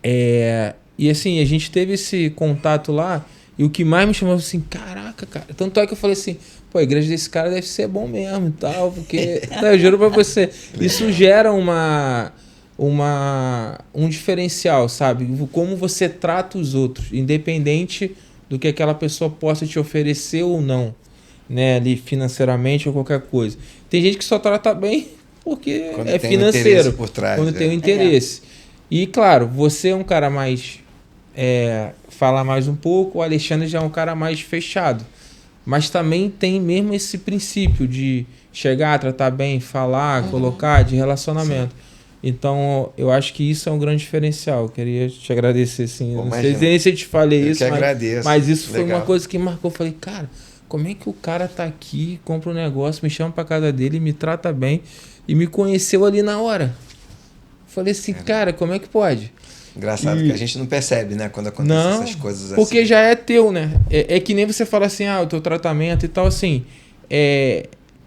e assim, a gente teve esse contato lá, e o que mais me chamou assim, caraca, cara. Tanto é que eu falei assim, pô, a igreja desse cara deve ser bom mesmo e tal, porque, eu juro pra você, isso gera um diferencial, sabe? Como você trata os outros, independente do que aquela pessoa possa te oferecer ou não, né? Ali financeiramente ou qualquer coisa. Tem gente que só trata bem porque quando financeiro. Por trás, quando tem um interesse. E claro, você é um cara mais falar mais um pouco. O Alexandre já é um cara mais fechado. Mas também tem mesmo esse princípio de chegar, tratar bem, falar, colocar, de relacionamento. Sim. Então, eu acho que isso é um grande diferencial. Eu queria te agradecer, sim. Não sei se eu te falei isso, mas isso foi uma coisa que marcou. Eu falei, cara, como é que o cara tá aqui, compra um negócio, me chama pra casa dele, me trata bem e me conheceu ali na hora? Eu falei assim, cara, como é que pode? Engraçado que a gente não percebe, né? Quando acontecem essas coisas assim. Porque já é teu, né? É que nem você fala assim, o teu tratamento e tal, assim.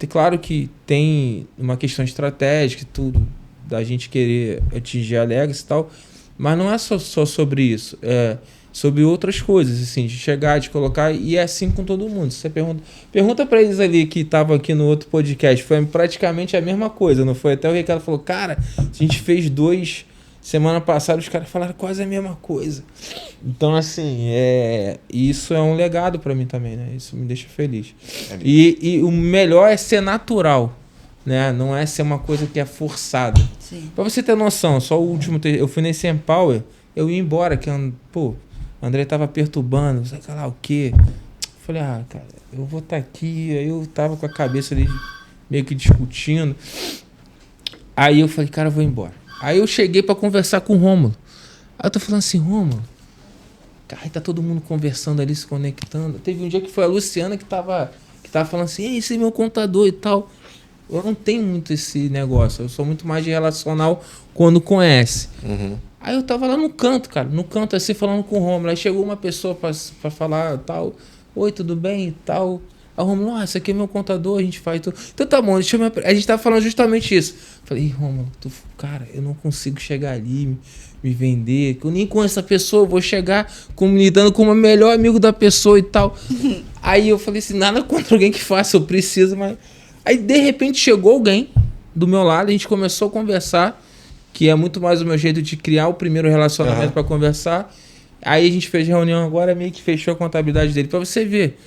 Claro que tem uma questão estratégica e tudo, da gente querer atingir a legacy e tal, mas não é só sobre isso. É sobre outras coisas, assim, de chegar, de colocar, e é assim com todo mundo. Você pergunta para eles ali que estavam aqui no outro podcast, foi praticamente a mesma coisa, não foi? Até o Ricardo falou, cara, a gente fez 2 semana passada, os caras falaram quase a mesma coisa. Então, assim, isso é um legado para mim também, né? Isso me deixa feliz. E o melhor é ser natural, né? Não é ser uma coisa que é forçada. Para você ter noção, só o último... Eu fui nesse Empower, eu ia embora, que o André tava perturbando, sei lá o quê. Falei, cara, eu vou estar aqui. Aí eu tava com a cabeça ali meio que discutindo. Aí eu falei, cara, eu vou embora. Aí eu cheguei pra conversar com o Rômulo. Aí eu tô falando assim, Rômulo, cara, tá todo mundo conversando ali, se conectando. Teve um dia que foi a Luciana que tava falando assim, esse é meu contador e tal. Eu não tenho muito esse negócio. Eu sou muito mais de relacional quando conhece. Aí eu tava lá no canto, cara. No canto assim, falando com o Rômulo. Aí chegou uma pessoa pra falar tal. Oi, tudo bem e tal. Aí o Rômulo, esse aqui é meu contador, a gente faz tudo. Então tá bom, a gente tava falando justamente isso. Falei, Rômulo, cara, eu não consigo chegar ali, me vender. Eu nem conheço essa pessoa, eu vou chegar lidando como o melhor amigo da pessoa e tal. Aí eu falei assim, nada contra alguém que faça, eu preciso, mas... Aí de repente chegou alguém do meu lado, a gente começou a conversar, que é muito mais o meu jeito de criar o primeiro relacionamento para conversar. Aí a gente fez reunião agora, meio que fechou a contabilidade dele. Para você ver,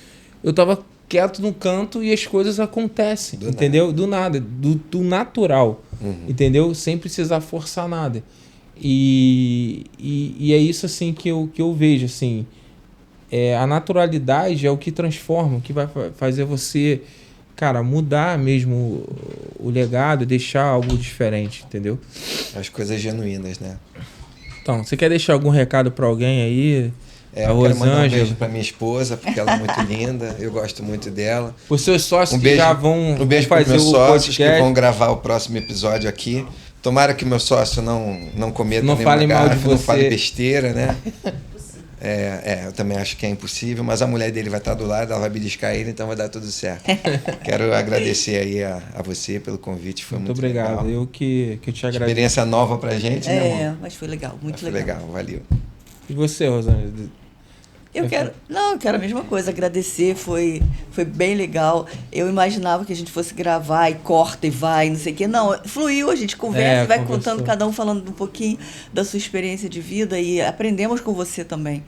eu tava quieto no canto e as coisas acontecem, entendeu? Do nada, do natural, entendeu? Sem precisar forçar nada. E é isso assim que eu vejo, assim. A naturalidade é o que transforma, o que vai fazer você... Cara, mudar mesmo o legado, deixar algo diferente, entendeu? As coisas genuínas, né? Então, você quer deixar algum recado para alguém aí? Eu quero mandar um beijo para minha esposa, porque ela é muito linda, eu gosto muito dela. Os seus sócios que já vão um beijo para os meus sócios que vão gravar o próximo episódio aqui. Tomara que meu sócio não cometa nenhuma gafe, não fale besteira, né? Eu também acho que é impossível, mas a mulher dele vai estar do lado, ela vai beliscar ele, então vai dar tudo certo. Quero agradecer aí a você pelo convite, foi muito obrigado. Legal. Eu que te agradeço. Experiência nova pra gente, né, amor? Mas foi legal, muito legal. Foi legal, valeu. E você, Rosângela? Eu quero a mesma coisa, agradecer, foi bem legal. Eu imaginava que a gente fosse gravar e corta e vai, não sei o quê. Não, fluiu, a gente conversa e vai contando, cada um falando um pouquinho da sua experiência de vida e aprendemos com você também.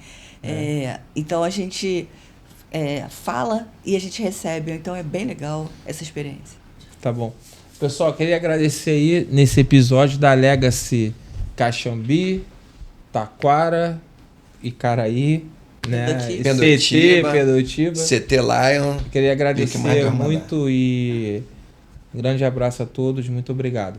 Então a gente fala e a gente recebe, então é bem legal essa experiência. Tá bom. Pessoal, queria agradecer aí nesse episódio da Legacy Caxambi, Taquara, Icaraí, né? Pedotiba, CT Lion. Queria agradecer muito e um grande abraço a todos, muito obrigado.